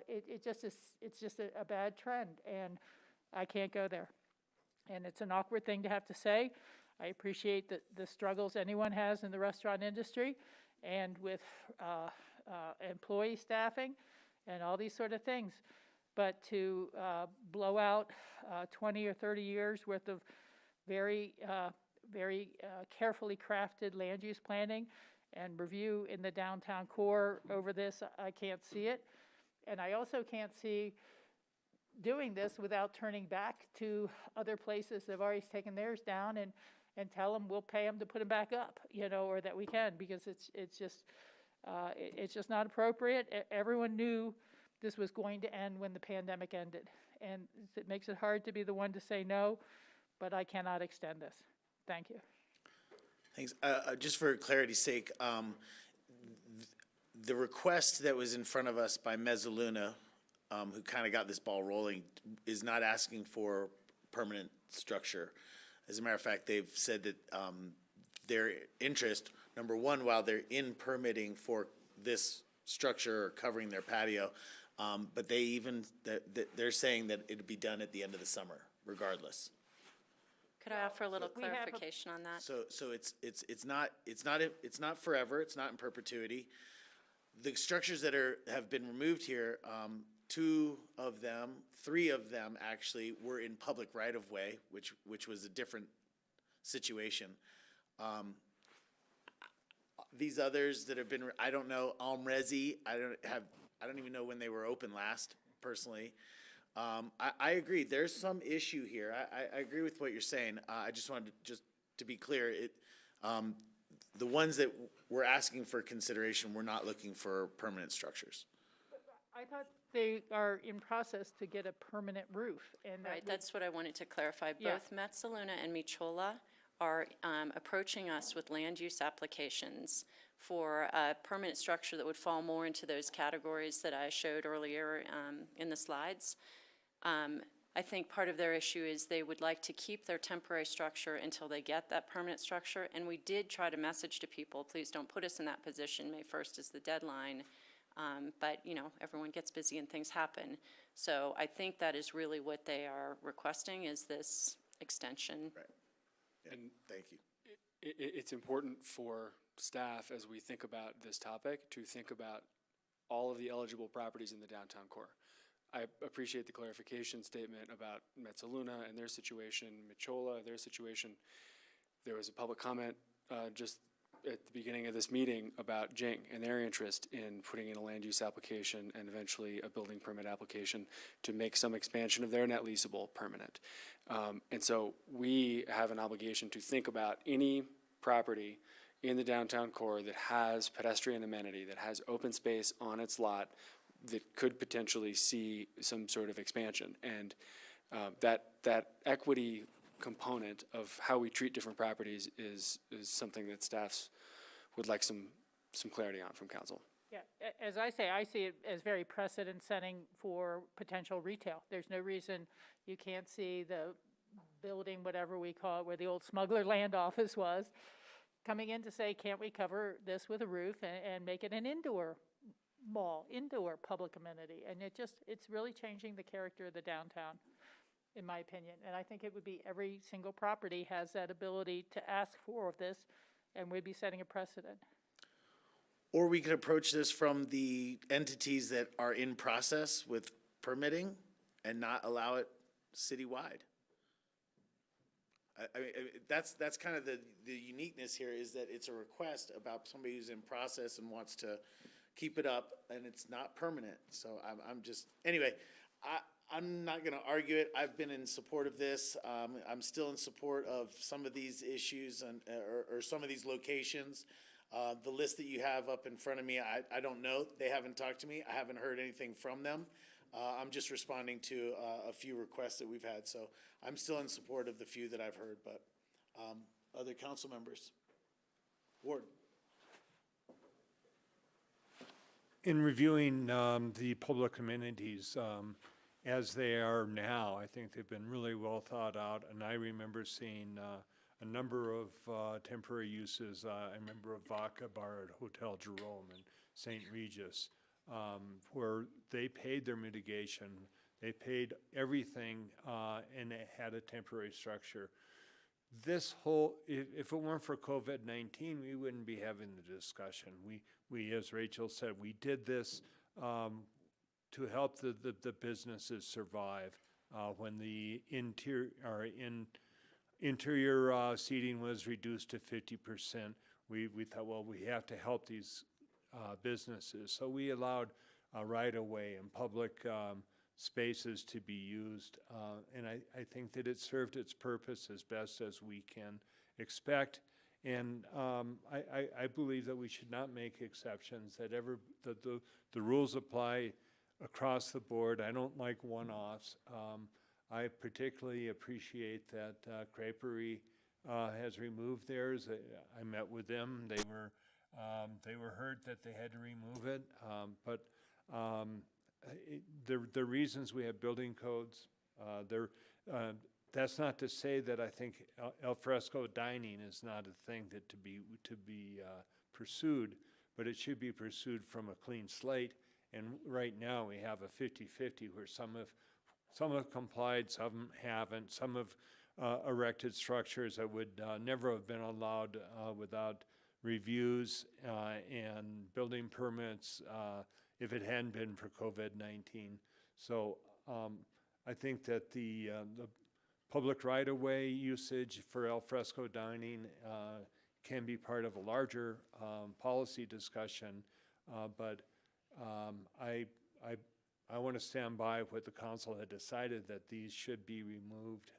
It just is, it's just a bad trend, and I can't go there. And it's an awkward thing to have to say. I appreciate the struggles anyone has in the restaurant industry, and with employee staffing and all these sort of things. But to blow out 20 or 30 years worth of very carefully crafted land use planning and review in the downtown core over this, I can't see it. And I also can't see doing this without turning back to other places that have already taken theirs down and tell them we'll pay them to put them back up, you know, or that we can, because it's just not appropriate. Everyone knew this was going to end when the pandemic ended, and it makes it hard to be the one to say no, but I cannot extend this. Thank you. Thanks. Just for clarity's sake, the request that was in front of us by Mezzaluna, who kind of got this ball rolling, is not asking for permanent structure. As a matter of fact, they've said that their interest, number one, while they're in permitting for this structure or covering their patio, but they're saying that it'd be done at the end of the summer, regardless. Could I offer a little clarification on that? So it's not forever. It's not in perpetuity. The structures that have been removed here, 2 of them, 3 of them actually were in public right of way, which was a different situation. These others that have been, I don't know, Almrezi, I don't even know when they were open last, personally. I agree. There's some issue here. I agree with what you're saying. I just wanted to be clear. The ones that we're asking for consideration, we're not looking for permanent structures. I thought they are in process to get a permanent roof. And Right, that's what I wanted to clarify. Yeah. Both Mezzaluna and Michola are approaching us with land use applications for a permanent structure that would fall more into those categories that I showed earlier in the slides. I think part of their issue is they would like to keep their temporary structure until they get that permanent structure. And we did try to message to people, please don't put us in that position. May 1st is the deadline. But, you know, everyone gets busy and things happen. So I think that is really what they are requesting, is this extension. Right. Yeah, And thank you. It's important for staff, as we think about this topic, to think about all of the eligible properties in the downtown core. I appreciate the clarification statement about Metzaluna and their situation, Michola, their situation. There was a public comment just at the beginning of this meeting about Jing and their interest in putting in a land use application and eventually a building permit application to make some expansion of their net leasable permanent. And so we have an obligation to think about any property in the downtown core that has pedestrian amenity, that has open space on its lot, that could potentially see some sort of expansion. And that equity component of how we treat different properties is something that staffs would like some clarity on from council. Yeah, as I say, I see it as very precedent-setting for potential retail. There's no reason you can't see the building, whatever we call it, where the old smuggler land office was, coming in to say, can't we cover this with a roof and make it an indoor mall, indoor public amenity? And it's really changing the character of the downtown, in my opinion. And I think it would be every single property has that ability to ask for this, and we'd be setting a precedent. Or we could approach this from the entities that are in process with permitting and not allow it citywide. I mean, that's kind of the uniqueness here, is that it's a request about somebody who's in process and wants to keep it up, and it's not permanent. So I'm just, anyway, I'm not going to argue it. I've been in support of this. I'm still in support of some of these issues or some of these locations. The list that you have up in front of me, I don't know. They haven't talked to me. I haven't heard anything from them. I'm just responding to a few requests that we've had. So I'm still in support of the few that I've heard, but other council members? Ward? In reviewing the public amenities as they are now, I think they've been really well thought out, and I remember seeing a number of temporary uses. I remember a vodka bar at Hotel Jerome in St. Regis, where they paid their mitigation, they paid everything, and it had a temporary structure. This whole, if it weren't for COVID-19, we wouldn't be having the discussion. We, as Rachel said, we did this to help the businesses survive when the interior seating was reduced to 50%. We thought, well, we have to help these businesses. So we allowed right-of-way and public spaces to be used. And I think that it served its purpose as best as we can expect. And I believe that we should not make exceptions, that the rules apply across the board. I don't like one-offs. I particularly appreciate that Creperie has removed theirs. I met with them. They were hurt that they had to remove it. But the reasons we have building codes, that's not to say that I think al fresco dining is not a thing that to be pursued, but it should be pursued from a clean slate. And right now we have a 50-50 where some have complied, some haven't. Some have erected structures that would never have been allowed without reviews and building permits if it hadn't been for COVID-19. So I think that the public right-of-way usage for al fresco dining can be part of a larger policy discussion, but I want to stand by what the council had decided, that these should be removed.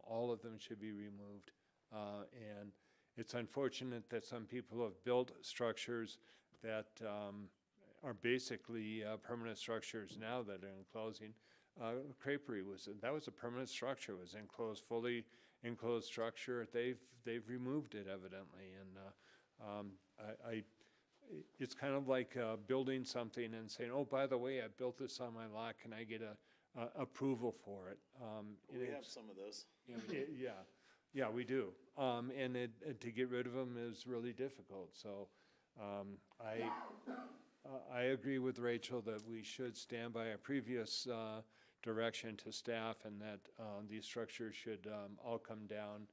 All of them should be removed. And it's unfortunate that some people have built structures that are basically permanent structures now that are enclosing. Creperie that was a permanent structure. It was enclosed, fully enclosed structure. They've removed it evidently, and it's kind of like building something and saying, oh, by the way, I built this on my lot. Can I get a approval for it? We have some of those. Yeah, we do. And to get rid of them is really difficult. So I agree with Rachel that we should stand by our previous direction to staff and that these structures should all come down.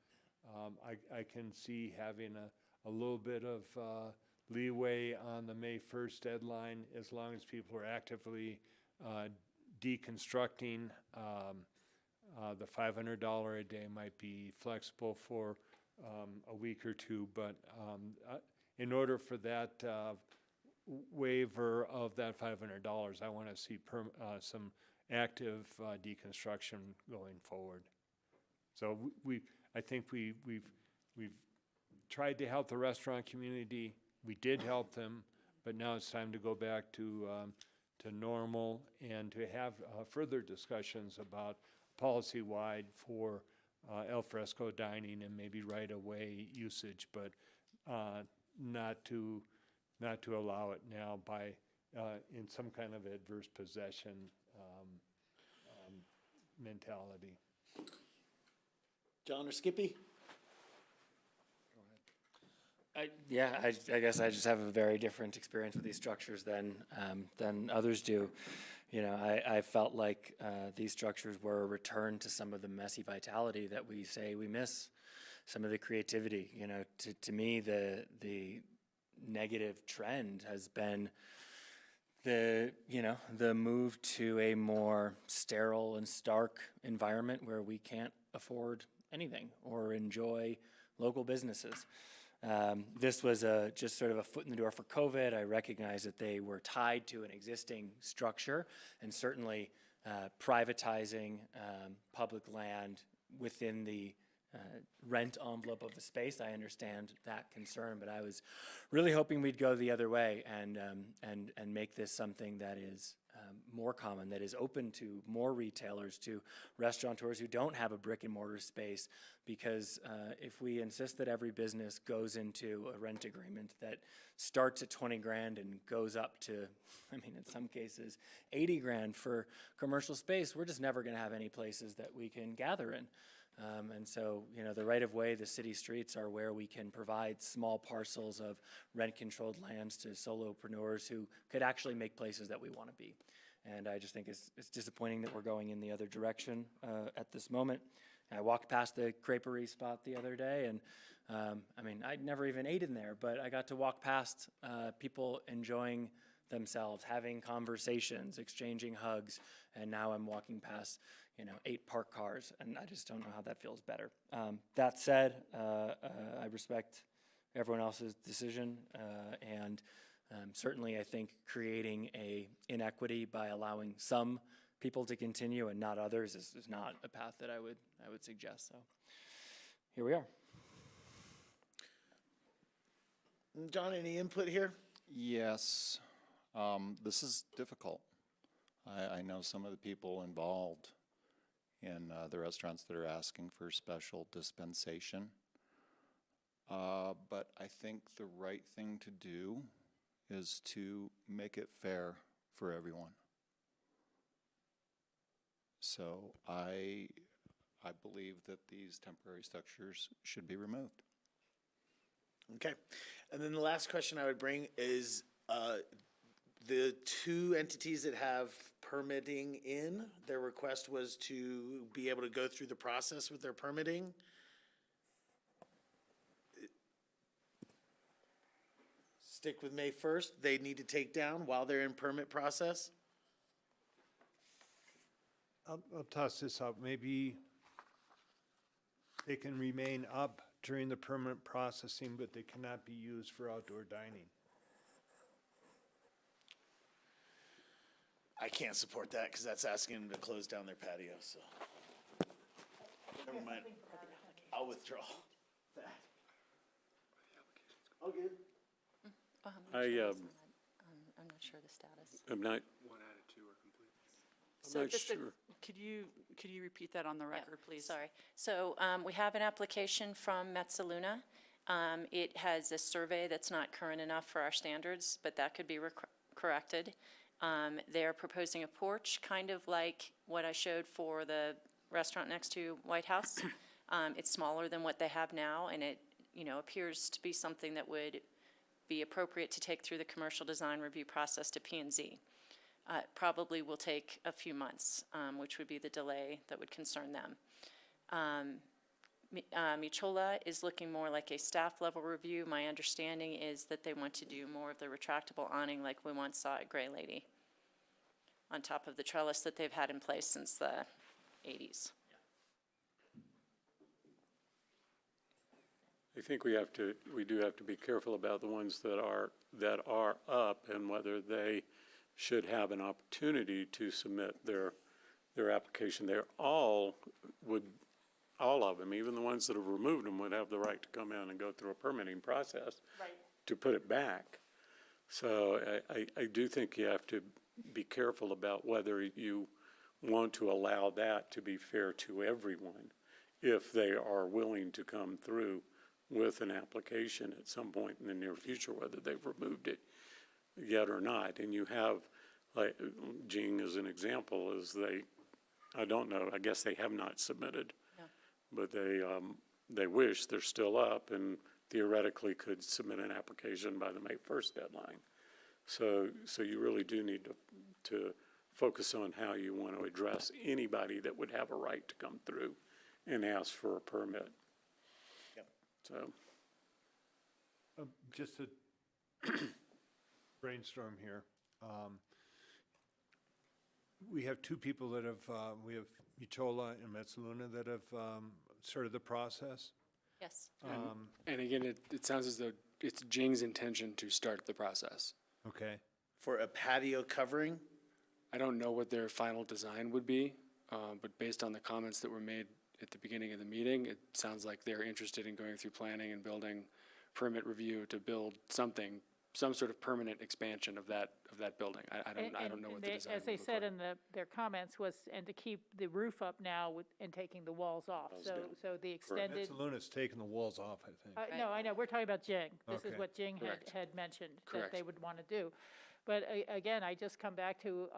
I can see having a little bit of leeway on the May 1st deadline as long as people are actively deconstructing. The $500 a day might be flexible for a week or two, but in order for that waiver of that $500, I want to see some active deconstruction going forward. So I think we've tried to help the restaurant community. We did help them, but now it's time to go back to normal and to have further discussions about policy-wide for al fresco dining and maybe right-of-way usage, but not to allow it now by in some kind of adverse possession mentality. John or Skippy? I guess I just have a very different experience with these structures than others do. You know, I felt like these structures were a return to some of the messy vitality that we say we miss, some of the creativity. You know, to me, the negative trend has been the move to a more sterile and stark environment where we can't afford anything or enjoy local businesses. This was just sort of a foot in the door for COVID. I recognize that they were tied to an existing structure, and certainly privatizing public land within the rent envelope of the space. I understand that concern, but I was really hoping we'd go the other way and make this something that is more common, that is open to more retailers, to restaurateurs who don't have a brick and mortar space, because if we insist that every business goes into a rent agreement that starts at 20 grand and goes up to, I mean, in some cases, 80 grand for commercial space, we're just never going to have any places that we can gather in. And so, you know, the right-of-way, the city streets are where we can provide small parcels of rent-controlled lands to solopreneurs who could actually make places that we want to be. And I just think it's disappointing that we're going in the other direction at this moment. I walked past the creperie spot the other day, and I mean, I'd never even ate in there, but I got to walk past people enjoying themselves, having conversations, exchanging hugs, and now I'm walking past 8 parked cars, and I just don't know how that feels better. That said, I respect everyone else's decision, and certainly I think creating a inequity by allowing some people to continue and not others is not a path that I would suggest. So here we are. John, any input here? Yes, this is difficult. I know some of the people involved in the restaurants that are asking for special dispensation. But I think the right thing to do is to make it fair for everyone. So I believe that these temporary structures should be removed. Okay. And then the last question I would bring is the 2 entities that have permitting in, their request was to be able to go through the process with their permitting. Stick with May 1st. They need to take down while they're in permit process. I'll toss this out. Maybe they can remain up during the permit processing, but they cannot be used for outdoor dining. I can't support that because that's asking them to close down their patio, so. Never mind. I'll withdraw that. All good. I'm not sure the status. I'm not, So not just sure. could you repeat that on the record, please? Sorry. So we have an application from Metzaluna. It has a survey that's not current enough for our standards, but that could be corrected. They're proposing a porch, kind of like what I showed for the restaurant next to White House. It's smaller than what they have now, and it, appears to be something that would be appropriate to take through the commercial design review process to P&Z. It probably will take a few months, which would be the delay that would concern them. Michola is looking more like a staff level review. My understanding is that they want to do more of the retractable awning like we once saw at Gray Lady, on top of the trellis that they've had in place since the 80s. I think we do have to be careful about the ones that are up and whether they should have an opportunity to submit their application. All of them, even the ones that have removed them, would have the right to come in and go through a permitting process to put it back. So I do think you have to be careful about whether you want to allow that to be fair to everyone if they are willing to come through with an application at some point in the near future, whether they've removed it yet or not. And you have, like Jing as an example, I don't know, I guess they have not submitted, but they wish they're still up and theoretically could submit an application by the May 1st deadline. So you really do need to focus on how you want to address anybody that would have a right to come through and ask for a permit. So, just to brainstorm here, we have two people that have, we have Michola and Metzaluna that have started the process. Yes. And again, it sounds as though it's Jing's intention to start the process. Okay. For a patio covering? I don't know what their final design would be, but based on the comments that were made at the beginning of the meeting, it sounds like they're interested in going through planning and building permit review to build some sort of permanent expansion of that building. I don't know what the design As they would look said like. in their comments was, and to keep the roof up now and taking the walls off. So the extended. Metzaluna's taken the walls off, I think. No, I know, we're talking about Jing. This is Okay. what Jing Correct. had mentioned that Correct. they would want to do. But again, I just come back to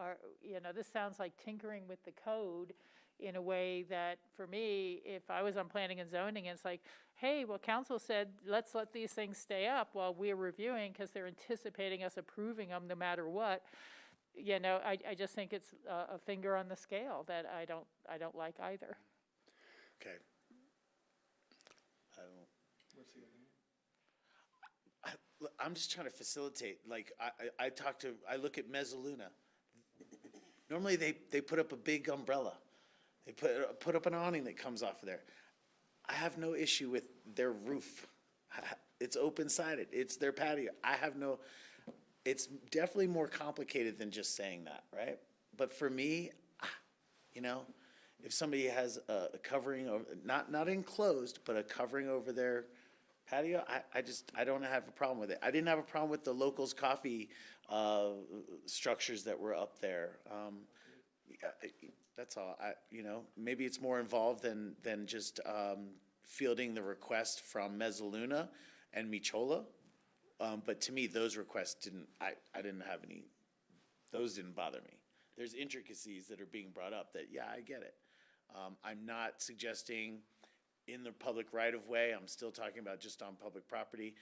this sounds like tinkering with the code in a way that, for me, if I was on planning and zoning, it's like, hey, well, council said, let's let these things stay up while we're reviewing because they're anticipating us approving them no matter what. I just think it's a finger on the scale that I don't like either. Okay. I'm just trying to facilitate, like, I look at Mezzaluna. Normally, they put up a big umbrella. They put up an awning that comes off of there. I have no issue with their roof. It's open-sided. It's their patio. It's definitely more complicated than just saying that, right? But for me, if somebody has a covering over, not enclosed, but a covering over their patio, I don't have a problem with it. I didn't have a problem with the Locals Coffee structures that were up there. That's all. Maybe it's more involved than just fielding the request from Mezzaluna and Michola. But to me, those requests I didn't have any, those didn't bother me. There's intricacies that are being brought up that, yeah, I get it. I'm not suggesting in the public right-of-way. I'm still talking about just on public property.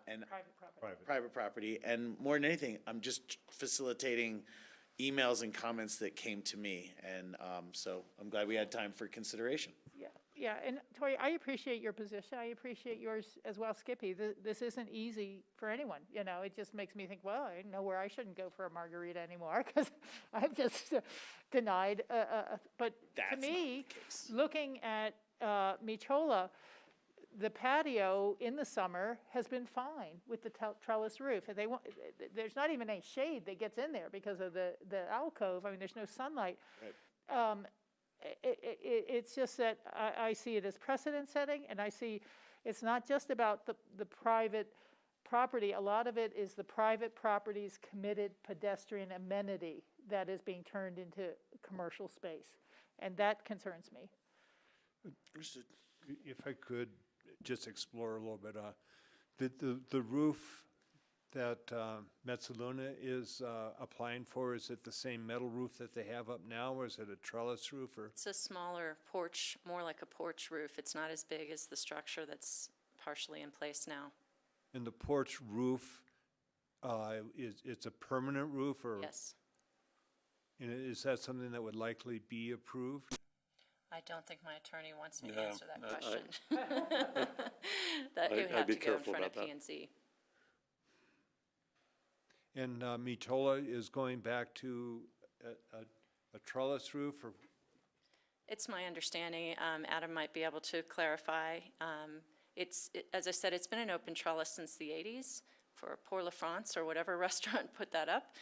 And private property. And more than anything, I'm just facilitating emails and comments that came to me. And so I'm glad we had time for consideration. Yeah, and Tori, I appreciate your position. I appreciate yours as well, Skippy. This isn't easy for anyone. It just makes me think, well, I know where I shouldn't go for a margarita anymore because I'm just denied. But to me, looking at Michola, the patio in the summer has been fine with the trellis roof. And there's not even any shade that gets in there because of the alcove. I mean, there's no sunlight. Right. It's just that I see it as precedent setting, and I see it's not just about the private property. A lot of it is the private property's committed pedestrian amenity that is being turned into commercial space, and that concerns me. Understood. If I could just explore a little bit, the roof that Metzaluna is applying for, is it the same metal roof that they have up now, or is it a trellis roof? Or It's a smaller porch, more like a porch roof. It's not as big as the structure that's partially in place now. And the porch roof, it's a permanent roof, or? Yes. And is that something that would likely be approved? I don't think my attorney wants me to No, answer that I- question. That you I'd have be to go in careful front of about that. P&Z. And Mitola is going back to a trellis roof, or? It's my understanding, Adam might be able to clarify. As I said, it's been an open trellis since the 80s for Pour La France or whatever restaurant put that up.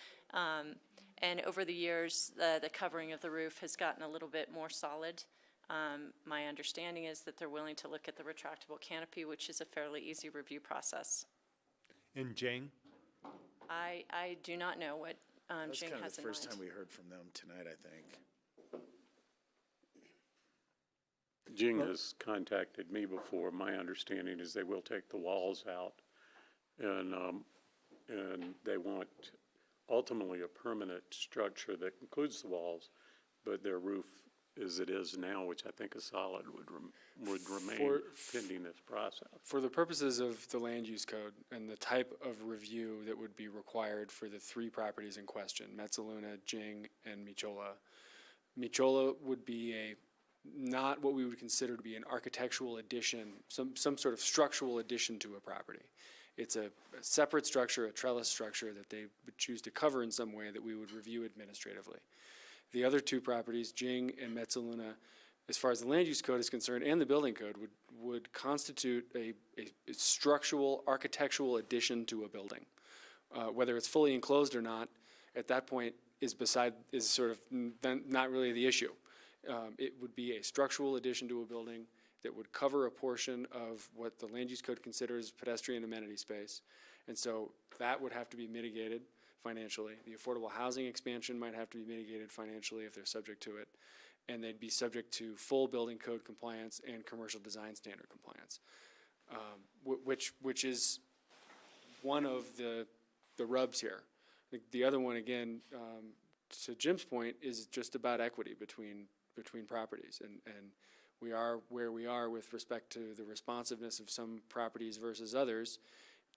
And over the years, the covering of the roof has gotten a little bit more solid. My understanding is that they're willing to look at the retractable canopy, which is a fairly easy review process. And Jane? I do not know what That was Jing kind of has the in first time mind. we heard from them tonight, I think. Jing has contacted me before. My understanding is they will take the walls out, and they want ultimately a permanent structure that includes the walls, but their roof as it is now, which I think is solid, would remain pending this process. For the purposes of the land use code and the type of review that would be required for the three properties in question, Metzaluna, Jing, and Michola, Michola would be not what we would consider to be an architectural addition, some sort of structural addition to a property. It's a separate structure, a trellis structure that they would choose to cover in some way that we would review administratively. The other two properties, Jing and Metzaluna, as far as the land use code is concerned and the building code, would constitute a structural, architectural addition to a building. Whether it's fully enclosed or not, at that point is sort of not really the issue. It would be a structural addition to a building that would cover a portion of what the land use code considers pedestrian amenity space. And so that would have to be mitigated financially. The affordable housing expansion might have to be mitigated financially if they're subject to it. And they'd be subject to full building code compliance and commercial design standard compliance, which is one of the rubs here. I think the other one, again, to Jim's point, is just about equity between properties. And we are where we are with respect to the responsiveness of some properties versus others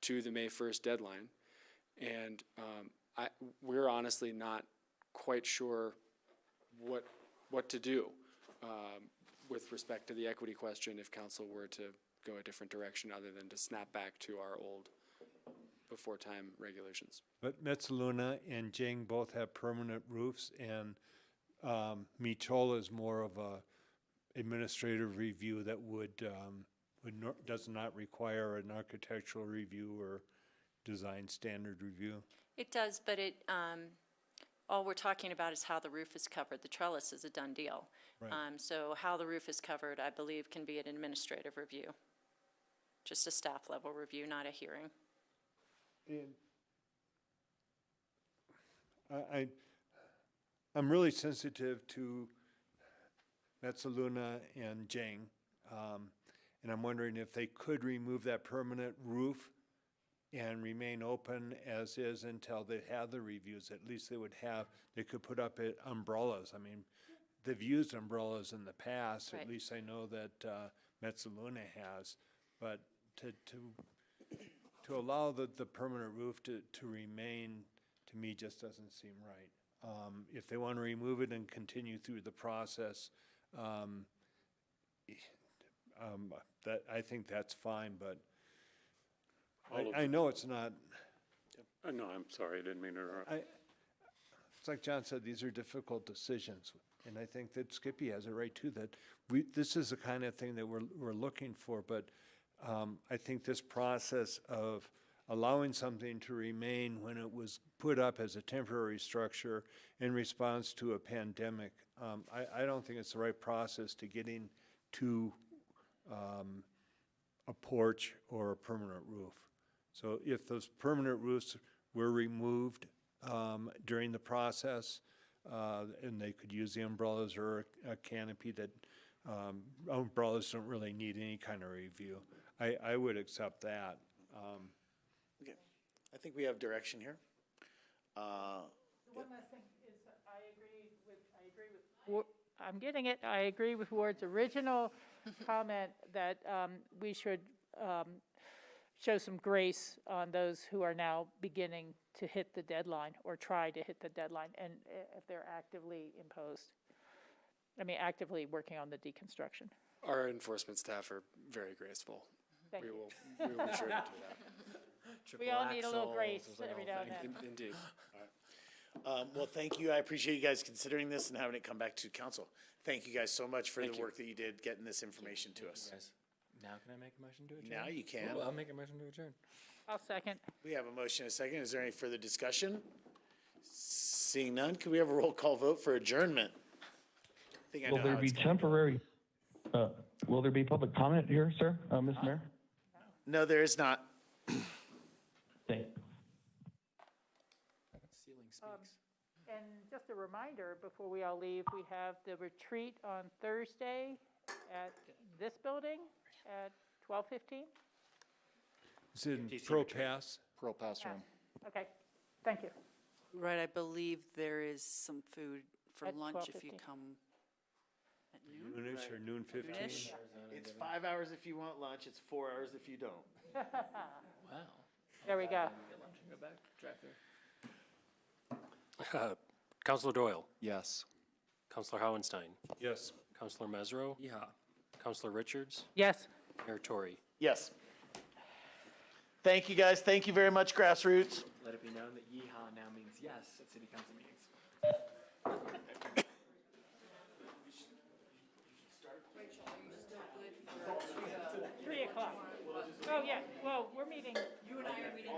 to the May 1st deadline. And we're honestly not quite sure what to do with respect to the equity question if council were to go a different direction other than to snap back to our old before time regulations. But Metzaluna and Jing both have permanent roofs, and Mitola is more of a administrative review that does not require an architectural review or design standard review. It does, but all we're talking about is how the roof is covered. The trellis is a done deal. Right. So how the roof is covered, I believe, can be an administrative review. Just a staff level review, not a hearing. I'm really sensitive to Metzaluna and Jing, and I'm wondering if they could remove that permanent roof and remain open as is until they have the reviews. At least they could put up umbrellas. I mean, they've used umbrellas in the past, Right. at least I know that Metzaluna has, but to allow the permanent roof to remain, to me, just doesn't seem right. If they want to remove it and continue through the process, I think that's fine, but I know it's not. No, I'm sorry, I didn't mean to interrupt. It's like John said, these are difficult decisions, and I think that Skippy has it right too, that this is the kind of thing that we're looking for, but I think this process of allowing something to remain when it was put up as a temporary structure in response to a pandemic, I don't think it's the right process to getting to a porch or a permanent roof. So if those permanent roofs were removed during the process, and they could use the umbrellas or a canopy that, umbrellas don't really need any kind of review, I would accept that. Okay, I think we have direction here. One last thing is, I'm getting it, I agree with Ward's original comment that we should show some grace on those who are now beginning to hit the deadline or try to hit the deadline, and if they're actively actively working on the deconstruction. Our enforcement staff are very graceful. Thank We you. will be sure to do that. We all need a little grace every now and then. Indeed. Well, thank you. I appreciate you guys considering this and having it come back to council. Thank you guys so much for the work that you did getting this information to us. Guys, now can I make a motion to adjourn? Now you can. Well, I'll make a motion to adjourn. I'll second. We have a motion and a second. Is there any further discussion? Seeing none, can we have a roll call vote for adjournment? I think I know Will there how be it's going. temporary, will there be public comment here, sir, Mr. Mayor? No, there is not. Thank Ceiling speaks. And just a reminder, before we all leave, we have the retreat on Thursday at this building at 12:15. Is it in Pro Pass? Pearl Pass Room. Okay, thank you. Right, I believe there is some food for At lunch if you 12:15. come at noon. Noonish or noon 15? Noonish. It's 5 hours if you want lunch. It's 4 hours if you don't. Wow. There we go. Get lunch and go back, drive through. Counselor Doyle, Yes. Counselor Howenstein, Yes. Counselor Mesro, Yeah. Counselor Richards, Yes. Mayor Tory. Yes. Thank you, guys. Thank you very much, Grassroots. Let it be known that yeehaw now means yes at city council meetings. 3 o'clock. Oh, yeah, well, we're meeting. You and I are meeting.